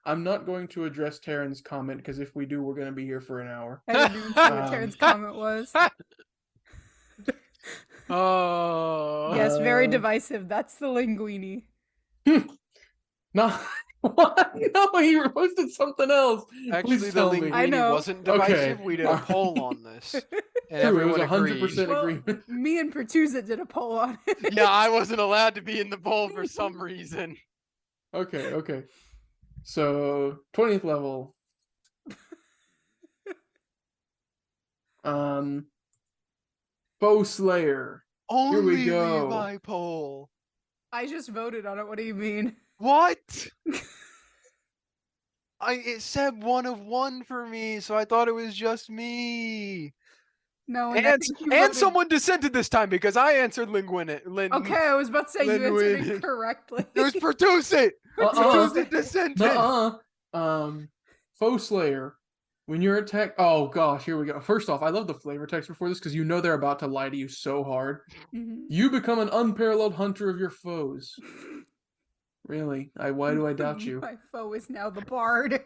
I'm not going to address Taryn's comment, because if we do, we're going to be here for an hour. I didn't even see what Taryn's comment was. Oh. Yes, very divisive. That's the linguini. No, what? No, you posted something else. Actually, Please the tell me. I linguini know. wasn't divisive. Okay. We did a poll on this, and True, it was everyone 100% agreed. Well, agreement. me and Pertuset did a poll on it. Yeah, I wasn't allowed to be in the poll for some reason. Okay. So 20th level. Foe Slayer. Here we Only go. Levi poll. I just voted on it. What do you mean? What? It said 1 of 1 for me, so I thought it was just me. No, And I think you voted... someone dissented this time because I answered linguini. Okay, I was about to say you answered Linguini. it correctly. It was Pertuset. Pertuset dissented. Foe Slayer. When you're attacked, oh gosh, here we go. First off, I love the flavor text before this because you know they're about to lie to you so hard. Mhm. You become an unparalleled hunter of your foes. Really? Why do I doubt you? My foe is now the bard.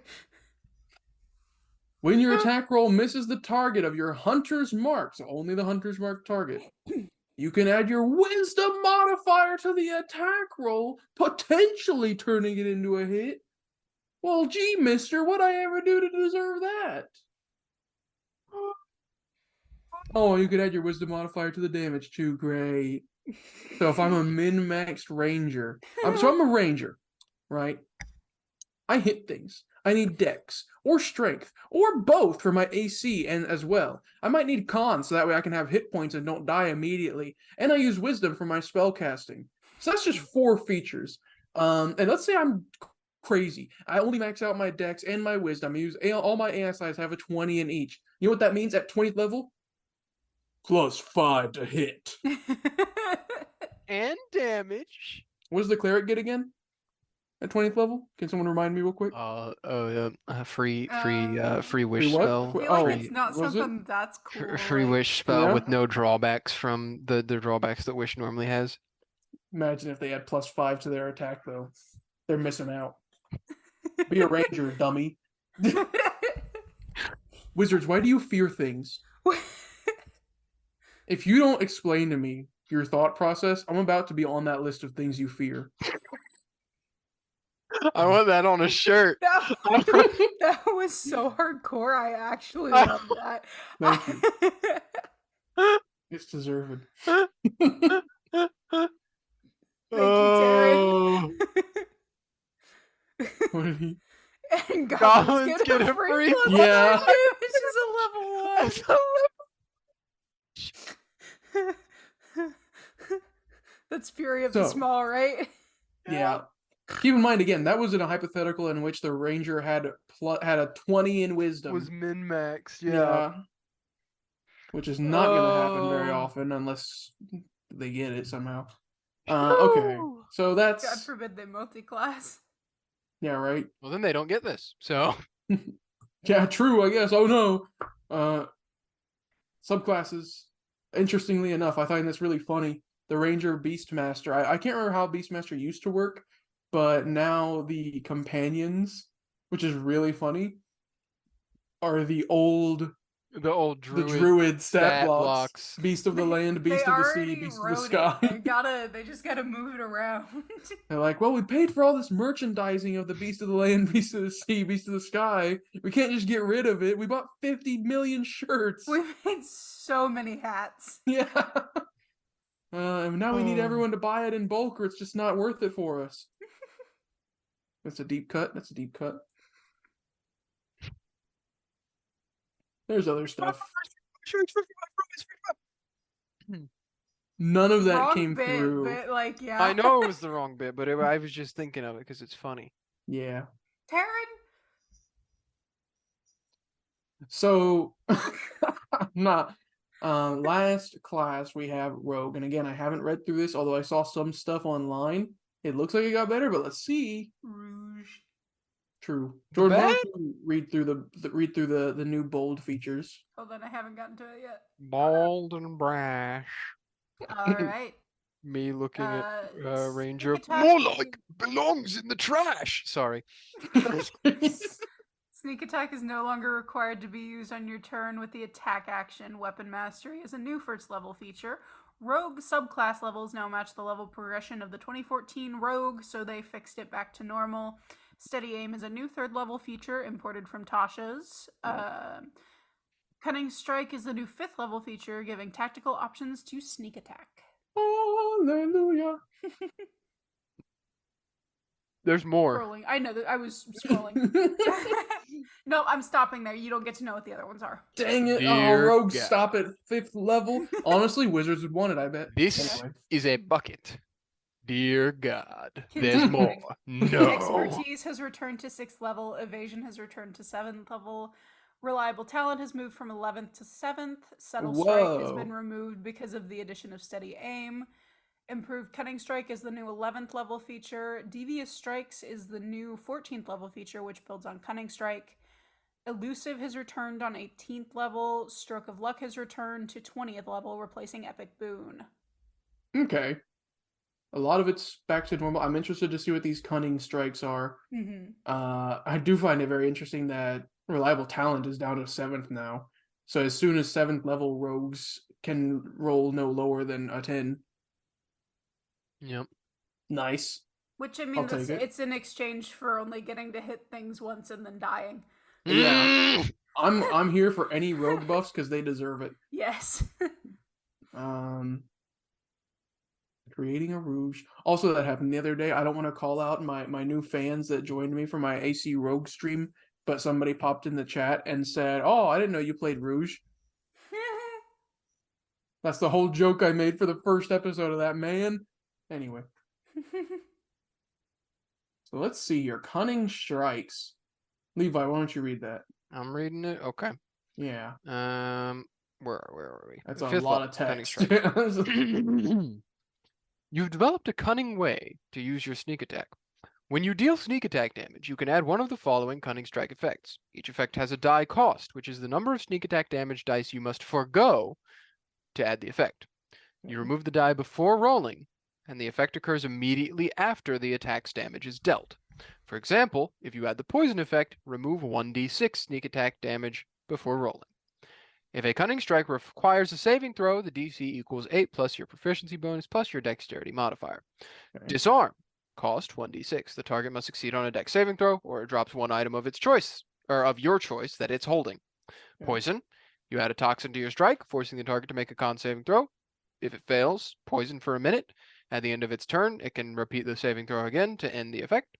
When your attack roll misses the target of your hunter's mark, so only the hunter's mark target, you can add your wisdom modifier to the attack roll, potentially turning it into a hit. Well, gee, mister, what'd I ever do to deserve that? Oh, you could add your wisdom modifier to the damage too. Great. So if I'm a min-maxed ranger, I'm a ranger, right? I hit things. I need dex or strength or both for my AC and as well. I might need con so that way I can have hit points and don't die immediately. And I use wisdom for my spell casting. So that's just 4 features. And let's say I'm crazy. I only max out my dex and my wisdom. I use all my ASIs have a 20 in each. You know what that means at 20th level? +5 to hit. And damage. What does the cleric get again? At 20th level? Can someone remind me real quick? Free wish Free what? spell. I feel Oh, like it's not was it? something that's cool. Free like- wish spell Yeah. with no drawbacks from the drawbacks that wish normally has. Imagine if they had +5 to their attack, though. They're missing out. Be a ranger, dummy. Wizards, why do you fear things? If you don't explain to me your thought process, I'm about to be on that list of things you fear. I want that on a shirt. That was so hardcore. I actually love that. Thank you. It's deserved. Thank you, Taryn. What did he? And Goblins get a free Yeah. Which is a level 1. That's Fury of the So- Small, right? Yeah. Keep in mind, again, that was in a hypothetical in which the ranger had a 20 in wisdom. Was min max, Which is not going to happen very Oh. often unless they get it somehow. Okay. So God that's... forbid they multi-class. Yeah, right? Well, then they don't get this. So Yeah, true, I guess. Oh no. Subclasses. Interestingly enough, I find this really funny. The Ranger Beastmaster. I can't remember how Beastmaster used to work, but now the companions, which is really funny, are the old druid stat blocks. Beast of the land, beast They of the sea, already beast of the wrote sky. it. They just gotta move it around. They're like, well, we paid for all this merchandising of the beast of the land, beast of the sea, beast of the sky. We can't just get rid of it. We bought 50 million shirts. We made so many hats. Yeah. And now we need everyone to buy it in bulk or it's just not worth it for us. That's a deep cut. There's other stuff. None of that Wrong came bit, through. But like, yeah. I know it was the wrong bit, but I was just thinking of it because it's funny. Yeah. Taryn. So, last class we have Rogue, and again I haven't read through this, although I saw some stuff online. It looks like it got better, but let's see. Rouge. True. Jordan, why Bad? don't you read through the new bold features? Hold on, I haven't gotten to it yet. Bald and brash. All right. Me looking at sneak Ranger. attack. More like belongs in the trash. Sorry. Sneak attack is no longer required to be used on your turn with the attack action. Weapon mastery is a new first level feature. Rogue subclass levels now match the level progression of the 2014 Rogue, so they fixed it back to normal. Steady Aim is a new 3rd level feature imported from Tasha's. Cunning Strike is the new 5th level feature, giving tactical options to sneak attack. Hallelujah. There's more. Scrolling. I know that I was scrolling. No, I'm stopping there. You don't get to know what the other ones are. Dang it. Dear Rogues God. stop at 5th level. Honestly, Wizards would want it, I bet. This Anyway. is a bucket. Dear God. There's more. No. Expertise has returned to 6th level. Evasion has returned to 7th level. Reliable Talent has moved from 11th to 7th. Subtle Strike has been removed because of the addition of Steady Aim. Improved Cunning Strike is the new 11th level feature. Devious Strikes is the new 14th level feature, which builds on Cunning Strike. Elusive has returned on 18th level. Stroke of Luck has returned to 20th level, replacing Epic Boon. Okay. A lot of it's back to normal. I'm interested to see what these Cunning Strikes are. Mm-hmm. I do find it very interesting that Reliable Talent is down to 7th now. So as soon as 7th level rogues can roll no lower than a 10. Yep. Nice. Which, I mean, I'll take it. It's in exchange for only getting to hit things once and then dying. Yeah. I'm here for any rogue buffs because they deserve it. Yes. Creating a rouge. Also, that happened the other day. I don't want to call out my new fans that joined me for my AC Rogue stream, but somebody popped in the chat and said, "Oh, I didn't know you played rouge." That's the whole joke I made for the first episode of that, man. Anyway. So let's see here. Cunning Strikes. Levi, why don't you read that? I'm reading it. Okay. Yeah. Where are we? That's Fifth a lot level, of Cunning text. Strike. You've developed a cunning way to use your sneak attack. When you deal sneak attack damage, you can add one of the following Cunning Strike effects. Each effect has a die cost, which is the number of sneak attack damage dice you must forego to add the effect. You remove the die before rolling, and the effect occurs immediately after the attack's damage is dealt. For example, if you add the poison effect, remove 1d6 sneak attack damage before rolling. If a Cunning Strike requires a saving throw, the DC equals 8 plus your proficiency bonus plus your dexterity modifier. Okay. Disarm. Cost 1d6. The target must succeed on a dex saving throw, or it drops one item of its choice, or of your choice that it's holding. Okay. Poison. You add a toxin to your strike, forcing the target to make a con saving throw. If it fails, poison for a minute. At the end of its turn, it can repeat the saving throw again to end the effect.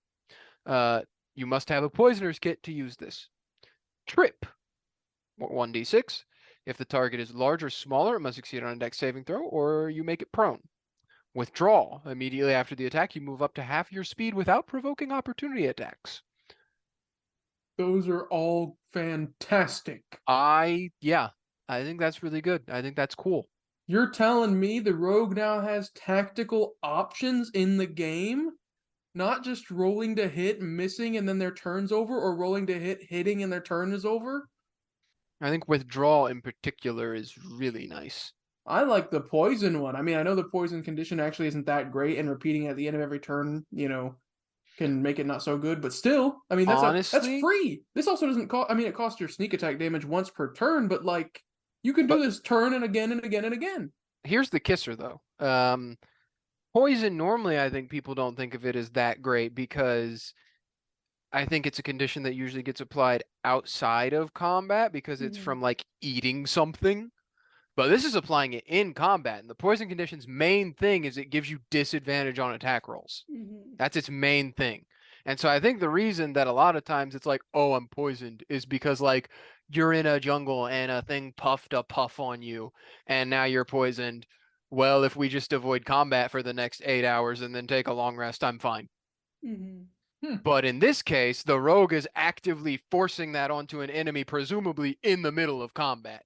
You must have a poisoner's kit to use this. Trip. 1d6. If the target is large or smaller, it must succeed on a dex saving throw, or you make it prone. Withdraw. Immediately after the attack, you move up to half your speed without provoking opportunity attacks. Those are all fantastic. I think that's really good. I think that's cool. You're telling me the rogue now has tactical options in the game? Not just rolling to hit, missing, and then their turn's over, or rolling to hit, hitting, and their turn is over? I think withdraw in particular is really nice. I like the poison one. I mean, I know the poison condition actually isn't that great, and repeating at the end of every turn, can make it not so good. But still, I mean, that's free. This also doesn't cost. I mean, it costs your sneak attack damage once per turn, but like you can do this turn and again and again and again. Here's the kisser, though. Poison normally, I think people don't think of it as that great because I think it's a condition that usually gets applied outside of combat because it's from like eating something. But this is applying it in combat. And the poison condition's main thing is it gives you disadvantage on attack rolls. That's its main thing. And so I think the reason that a lot of times it's like, oh, I'm poisoned is because like you're in a jungle and a thing puffed a puff on you and now you're poisoned. Well, if we just avoid combat for the next 8 hours and then take a long rest, I'm fine. But in this case, the rogue is actively forcing that onto an enemy, presumably in the middle of combat.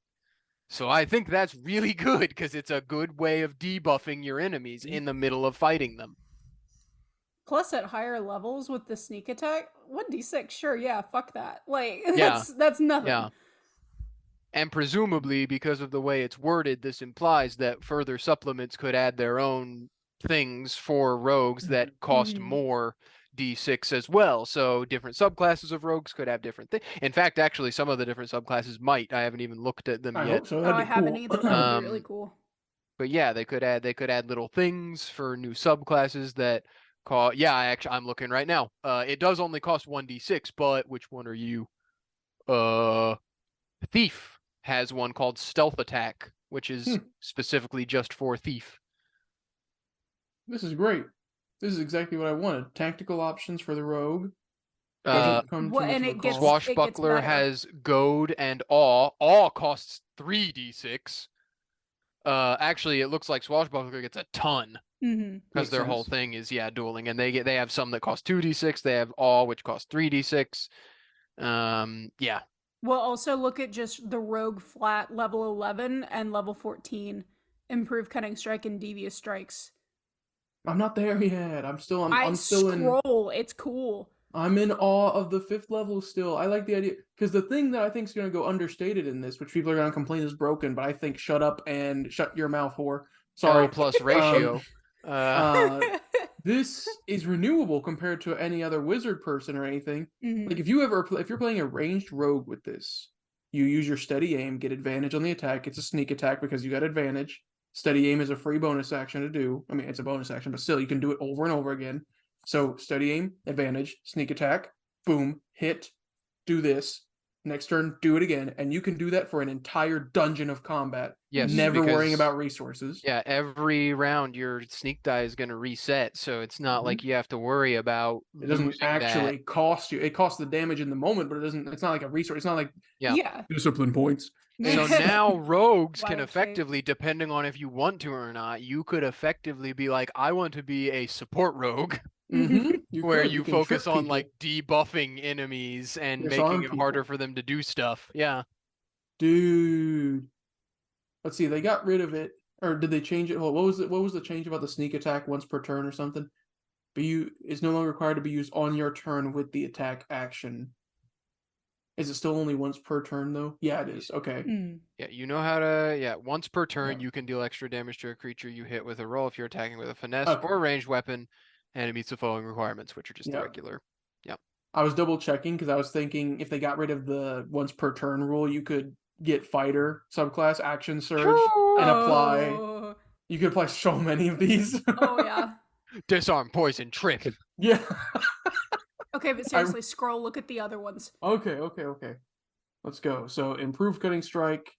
So I think that's really good because it's a good way of debuffing your enemies in the middle of fighting them. Plus, at higher levels with the sneak attack, 1d6, sure, yeah, fuck that. Like, that's nothing. Yeah. And presumably, because of the way it's worded, this implies that further supplements could add their own things for rogues that cost more d6 as well. So different subclasses of rogues could have different things. In fact, actually, some of the different subclasses might. I haven't even looked at them yet. Hope so. That'd be I haven't either. That would be really cool. But yeah, they could add little things for new subclasses that call. Yeah, I'm looking right now. It does only cost 1d6, but which one are you? Thief has one called Stealth Attack, which is specifically just for Thief. This is great. This is exactly what I wanted. Tactical options for the rogue. Uh, Doesn't come too What- much and of a it gets- cost. Swashbuckler better. has Goad and Awe. Awe costs 3d6. Actually, it looks like Swashbuckler gets a ton Mm-hmm. because Makes their whole sense. thing is dueling, and they have some that cost 2d6. They have Awe, which costs 3d6. Yeah. We'll also look at just the rogue flat level 11 and level 14. Improve cutting strike and devious strikes. I'm not there yet. I'm still in. Scroll. It's cool. I'm in awe of the 5th level still. I like the idea because the thing that I think is going to go understated in this, which people are going to complain is broken, but I think shut up and shut your mouth, whore. Sorry. L plus ratio. This is renewable compared to any other wizard person or anything. Mhm. Like if you're playing a ranged rogue with this, you use your steady aim, get advantage on the attack. It's a sneak attack because you got advantage. Steady aim is a free bonus action to do. I mean, it's a bonus action, but still you can do it over and over again. So steady aim, advantage, sneak attack, boom, hit, do this. Next turn, do it again, and you can do that for an entire dungeon of combat. Yes, never worrying because- about resources. Yeah, every round your sneak die is going to reset, so it's not Mhm. like you have to worry about It doesn't losing actually that. cost you. It costs the damage in the moment, but it doesn't. It's not like a resource. It's not like Yeah. discipline points. So now rogues can Wild shape. effectively, depending on if you want to or not, you could effectively be like, I want to be a support rogue, where you can focus trick on people. like debuffing enemies and Disarm making it harder people. for them to do stuff. Yeah. Dude. Let's see. They got rid of it, or did they change it? Hold, what was it? What was the change about the sneak attack once per turn or something? But it's no longer required to be used on your turn with the attack action. Is it still only once per turn though? Yeah, it is. Okay. Mm. Yeah, you know how to, once per turn, Yeah. you can deal extra damage to a creature you hit with a roll if you're attacking with a finesse Okay. or a ranged weapon, and it meets the following requirements, which are just the Yeah. regular. I was double checking because I was thinking if they got rid of the once per turn rule, you could get fighter subclass action surge and apply. Oh. You could apply so many of these. Oh, yeah. Disarm, poison, trip. Yeah. Okay, but seriously, scroll, look at the other ones. Okay. Let's go. So improve cutting strike.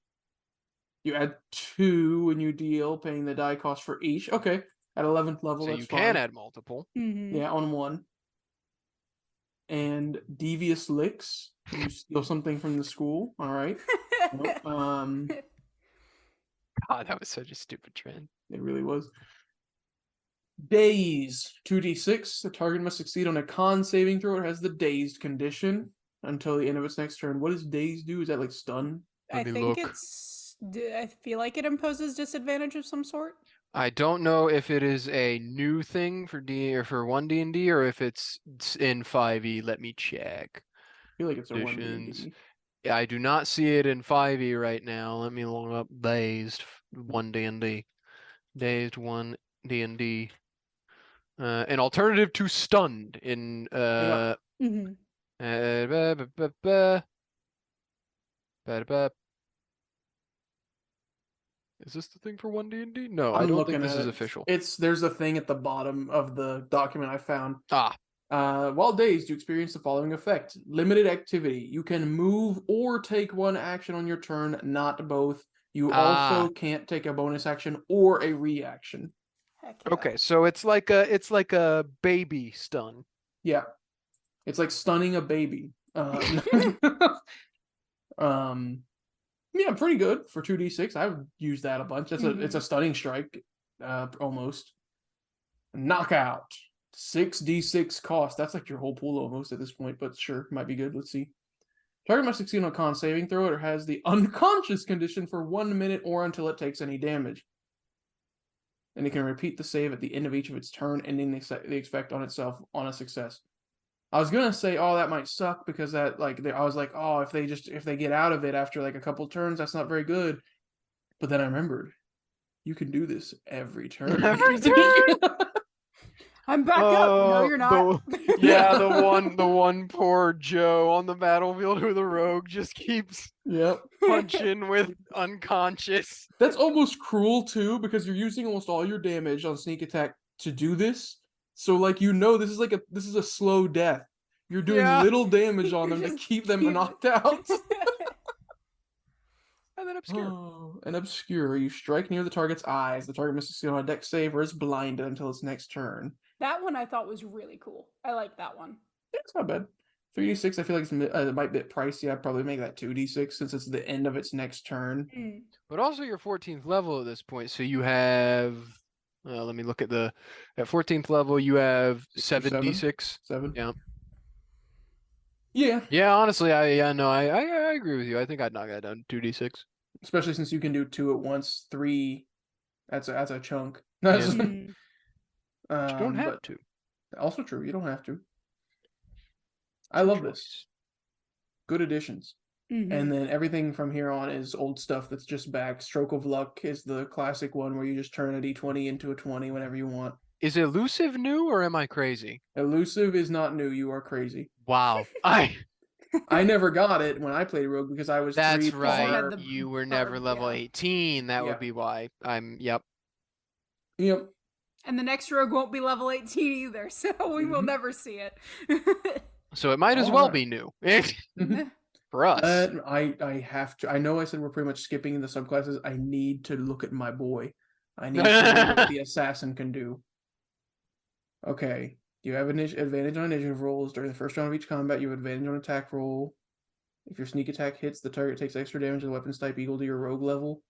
You add 2 when you deal, paying the die cost for each. Okay. At 11th level, So that's you fine. can add multiple. Mm-hmm. Yeah, on 1. And devious licks. You steal something from the school. All right. Nope. God, that was such a stupid trend. It really was. Daze. 2d6. The target must succeed on a con saving throw. It has the dazed condition until the end of its next turn. What does daze do? Is that like stun? I Let me think look. I feel like it imposes disadvantage of some sort. I don't know if it is a new thing for D or for 1D&D or if it's in 5e. Let me check. I feel like it's a Conditions. 1d. Yeah, I do not see it in 5e right now. Let me look up dazed 1D&D. Dazed 1D&D. An alternative to stunned in Mm-hmm. Is this the thing for 1D&D? No, I'm I don't looking think this at is it. official. There's a thing at the bottom of the document I found. Ah, While dazed, you experience the following effect. Limited activity. You can move or take one action on your turn, not both. You also can't take a bonus action or a reaction. Heck yeah. okay. So it's like a baby stun. Yeah. It's like stunning a baby. Yeah, pretty good for 2d6. I would use that a bunch. It's a stunning strike, almost. Knockout. 6d6 cost. That's like your whole pool almost at this point, but sure, might be good. Let's see. Target must succeed on a con saving throw. It has the unconscious condition for 1 minute or until it takes any damage. And it can repeat the save at the end of each of its turn, ending the effect on itself on a success. I was gonna say, oh, that might suck because that I was like, oh, if they get out of it after like a couple turns, that's not very good. But then I remembered, you can do this every turn. Every turn? I'm back up. No, you're not. The one poor Joe on the battlefield who the rogue just keeps Yep. punching with unconscious. That's almost cruel too, because you're using almost all your damage on sneak attack to do this. So like this is a slow death. You're doing little damage on them to keep them knocked out. And then obscure. Oh, and obscure. You strike near the target's eyes. The target must succeed on a dex save or is blinded until its next turn. That one I thought was really cool. I like that one. Yeah, it's not bad. 3d6, I feel like it might be a bit pricey. I'd probably make that 2d6 since it's the end of its next turn. But also you're 14th level at this point, so you have... let me look at at 14th level, you have 7d6. 7? Yeah. Yeah. Yeah, honestly, I agree with you. I think I'd knock that down to 2d6. Especially since you can do 2 at once. 3, that's a chunk. Yeah. But you don't have to. Also true, you don't have to. I love this. Good additions. And then everything from here on is old stuff that's just back. Stroke of Luck is the classic one where you just turn a d20 into a 20 whenever you want. Is elusive new or am I crazy? Elusive is not new. You are crazy. Wow. I never got it when I played Rogue because I was That's 3 right. far. You were never level 18. That would be why. Yep. And the next rogue won't be level 18 either, so we will never see it. So it might as well be new. For us. I have to. I know I said we're pretty much skipping the subclasses. I need to look at my boy. I need to see what the assassin can do. Okay. You have advantage on initiative rolls. During the first round of each combat, you have advantage on attack roll. If your sneak attack hits, the target takes extra damage of the weapons type equal to your rogue level.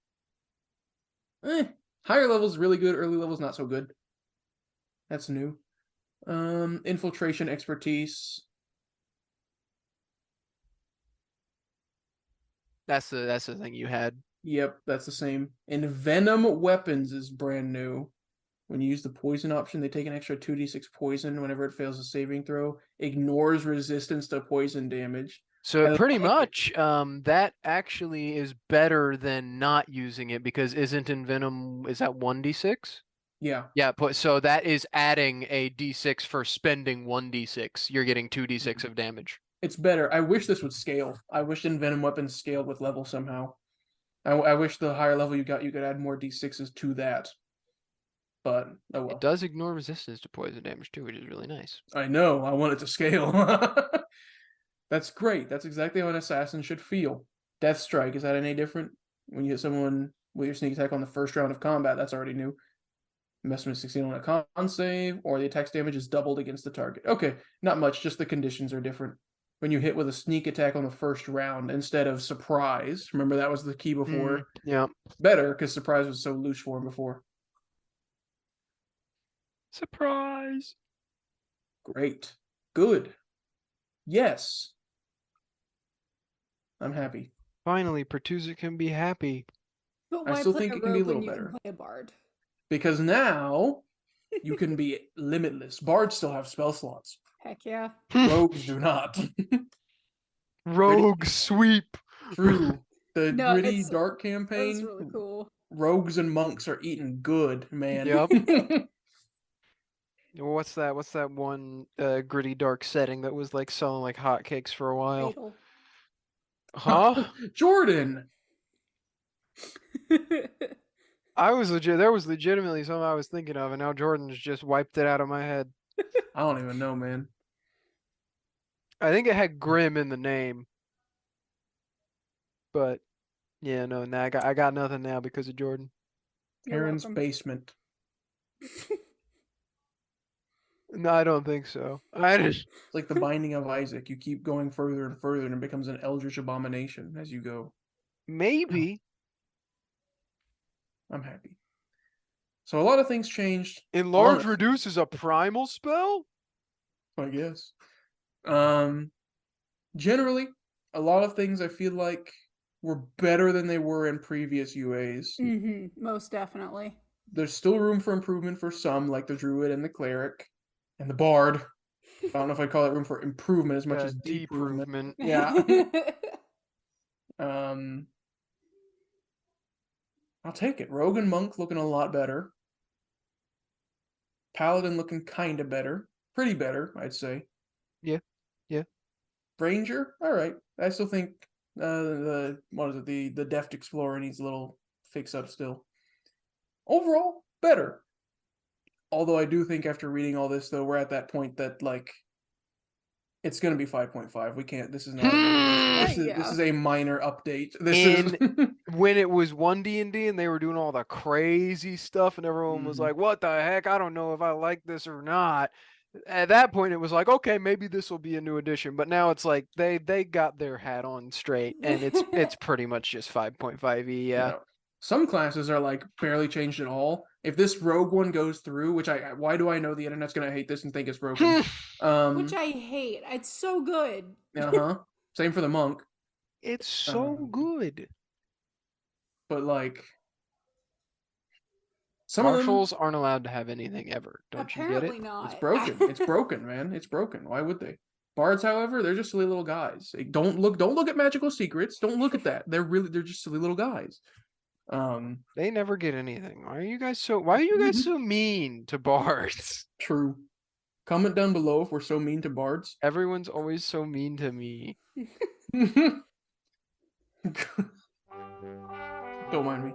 Higher levels really good. Early levels not so good. That's new. Infiltration expertise. That's the thing you had. Yep, that's the same. And venom weapons is brand new. When you use the poison option, they take an extra 2d6 poison whenever it fails a saving throw. Ignores resistance to poison damage. So pretty much, that actually is better than not using it because isn't in Venom, is that 1d6? Yeah. Yeah, so that is adding a d6 for spending 1d6. You're getting 2d6 of damage. It's better. I wish this would scale. I wish Venom weapons scaled with level somehow. I wish the higher level you got, you could add more d6s to that. But, oh well. It does ignore resistance to poison damage too, which is really nice. I know. I want it to scale. That's great. That's exactly how an assassin should feel. Death Strike, is that any different? When you hit someone with your sneak attack on the first round of combat, that's already new. Must succeed on a con save, or the attack's damage is doubled against the target. Okay, not much, just the conditions are different. When you hit with a sneak attack on the first round instead of surprise, remember that was the key before? Yeah. Better, because surprise was so loose for him before. Surprise! Great. Good. Yes. I'm happy. Finally, Pertuset can be happy. But why I still play think a it can be a rogue when little you better. can play a bard? Because now you can be limitless. Bards still have spell slots. Heck yeah. Rogues do not. Rogue sweep. True. The No, gritty dark That campaign. was really cool. Rogues and monks are eating good, man. Yep. What's that one gritty dark setting that was like selling like hotcakes for a while? Fatal. Huh? Jordan. There was legitimately something I was thinking of, and now Jordan's just wiped it out of my head. I don't even know, man. I think it had Grim in the name. But yeah, no, now I got nothing now because of Jordan. Aaron's basement. No, I don't think so. It's like the Binding of Isaac. You keep going further and further, and it becomes an eldritch abomination as you go. Maybe. I'm happy. So a lot of things changed. Enlarge Reduce is a primal spell? I guess. Generally, a lot of things I feel like were better than they were in previous UAs. Most definitely. There's still room for improvement for some, like the Druid and the Cleric and the Bard. I don't know if I'd call it room for improvement as much as deprovement. Yeah. I'll take it. Rogue and Monk looking a lot better. Paladin looking kind of better. Pretty better, I'd say. Yeah. Ranger, all right. I still think the Deft Explorer needs a little fix up still. Overall, better. Although I do think after reading all this, though, we're at that point that, like, it's going to be 5.5. We can't. This is not. This is a minor update. When it was 1D&D and they were doing all the crazy stuff, and everyone was like, "What the heck? I don't know if I like this or not." At that point, it was like, "Okay, maybe this will be a new edition." But now it's like they got their hat on straight, and it's pretty much just 5.5e. Yeah. Some classes are like barely changed at all. If this rogue one goes through, why do I know the internet's gonna hate this and think it's broken? Which I hate. It's so good. Same for the monk. It's so good. But like, Marshals aren't allowed to have anything ever. Don't Apparently you get it? Not. It's broken. It's broken, man. It's broken. Why would they? Bards, however, they're just silly little guys. Don't look at magical secrets. Don't look at that. They're just silly little guys. They never get anything. Why are you guys so mean to bards? True. Comment down below if we're so mean to bards. Everyone's always so mean to me. Don't mind me.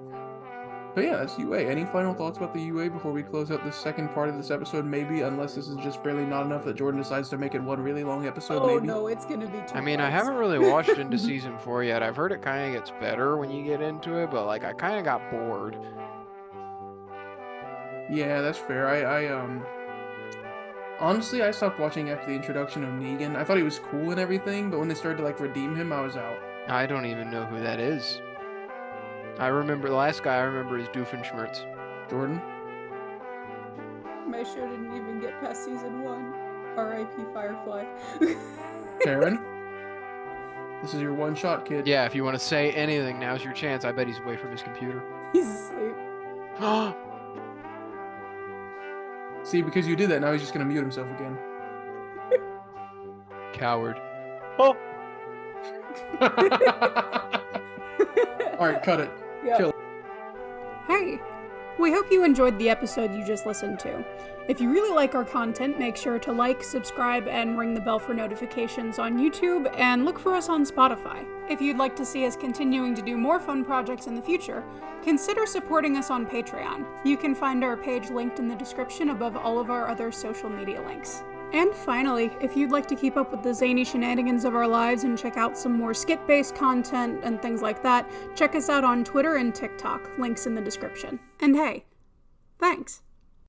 But yeah, that's UA. Any final thoughts about the UA before we close out the second part of this episode? Maybe, unless this is just barely not enough that Jordan decides to make it one really long episode. Oh maybe. No, it's gonna be too. I mean, I haven't really watched into season 4 yet. I've heard it kind of gets better when you get into it, but like I kind of got bored. Yeah, that's fair. I honestly, I stopped watching after the introduction of Negan. I thought he was cool and everything, but when they started to like redeem him, I was out. I don't even know who that is. I remember the last guy I remember is Doofenshmirtz. Jordan? My show didn't even get past season 1. R.I.P. Firefly. Karen? This is your one shot, kid. Yeah, if you want to say anything, now's your chance. I bet he's away from his computer. He's asleep. See, because you did that, now he's just gonna mute himself again. Coward. Oh! Alright, cut it. Yep. Kill. Hey! We hope you enjoyed the episode you just listened to. If you really like our content, make sure to like, subscribe, and ring the bell for notifications on YouTube, and look for us on Spotify. If you'd like to see us continuing to do more fun projects in the future, consider supporting us on Patreon. You can find our page linked in the description above all of our other social media links. And finally, if you'd like to keep up with the zany shenanigans of our lives and check out some more skit-based content and things like that, check us out on Twitter and TikTok, links in the description. And hey, thanks!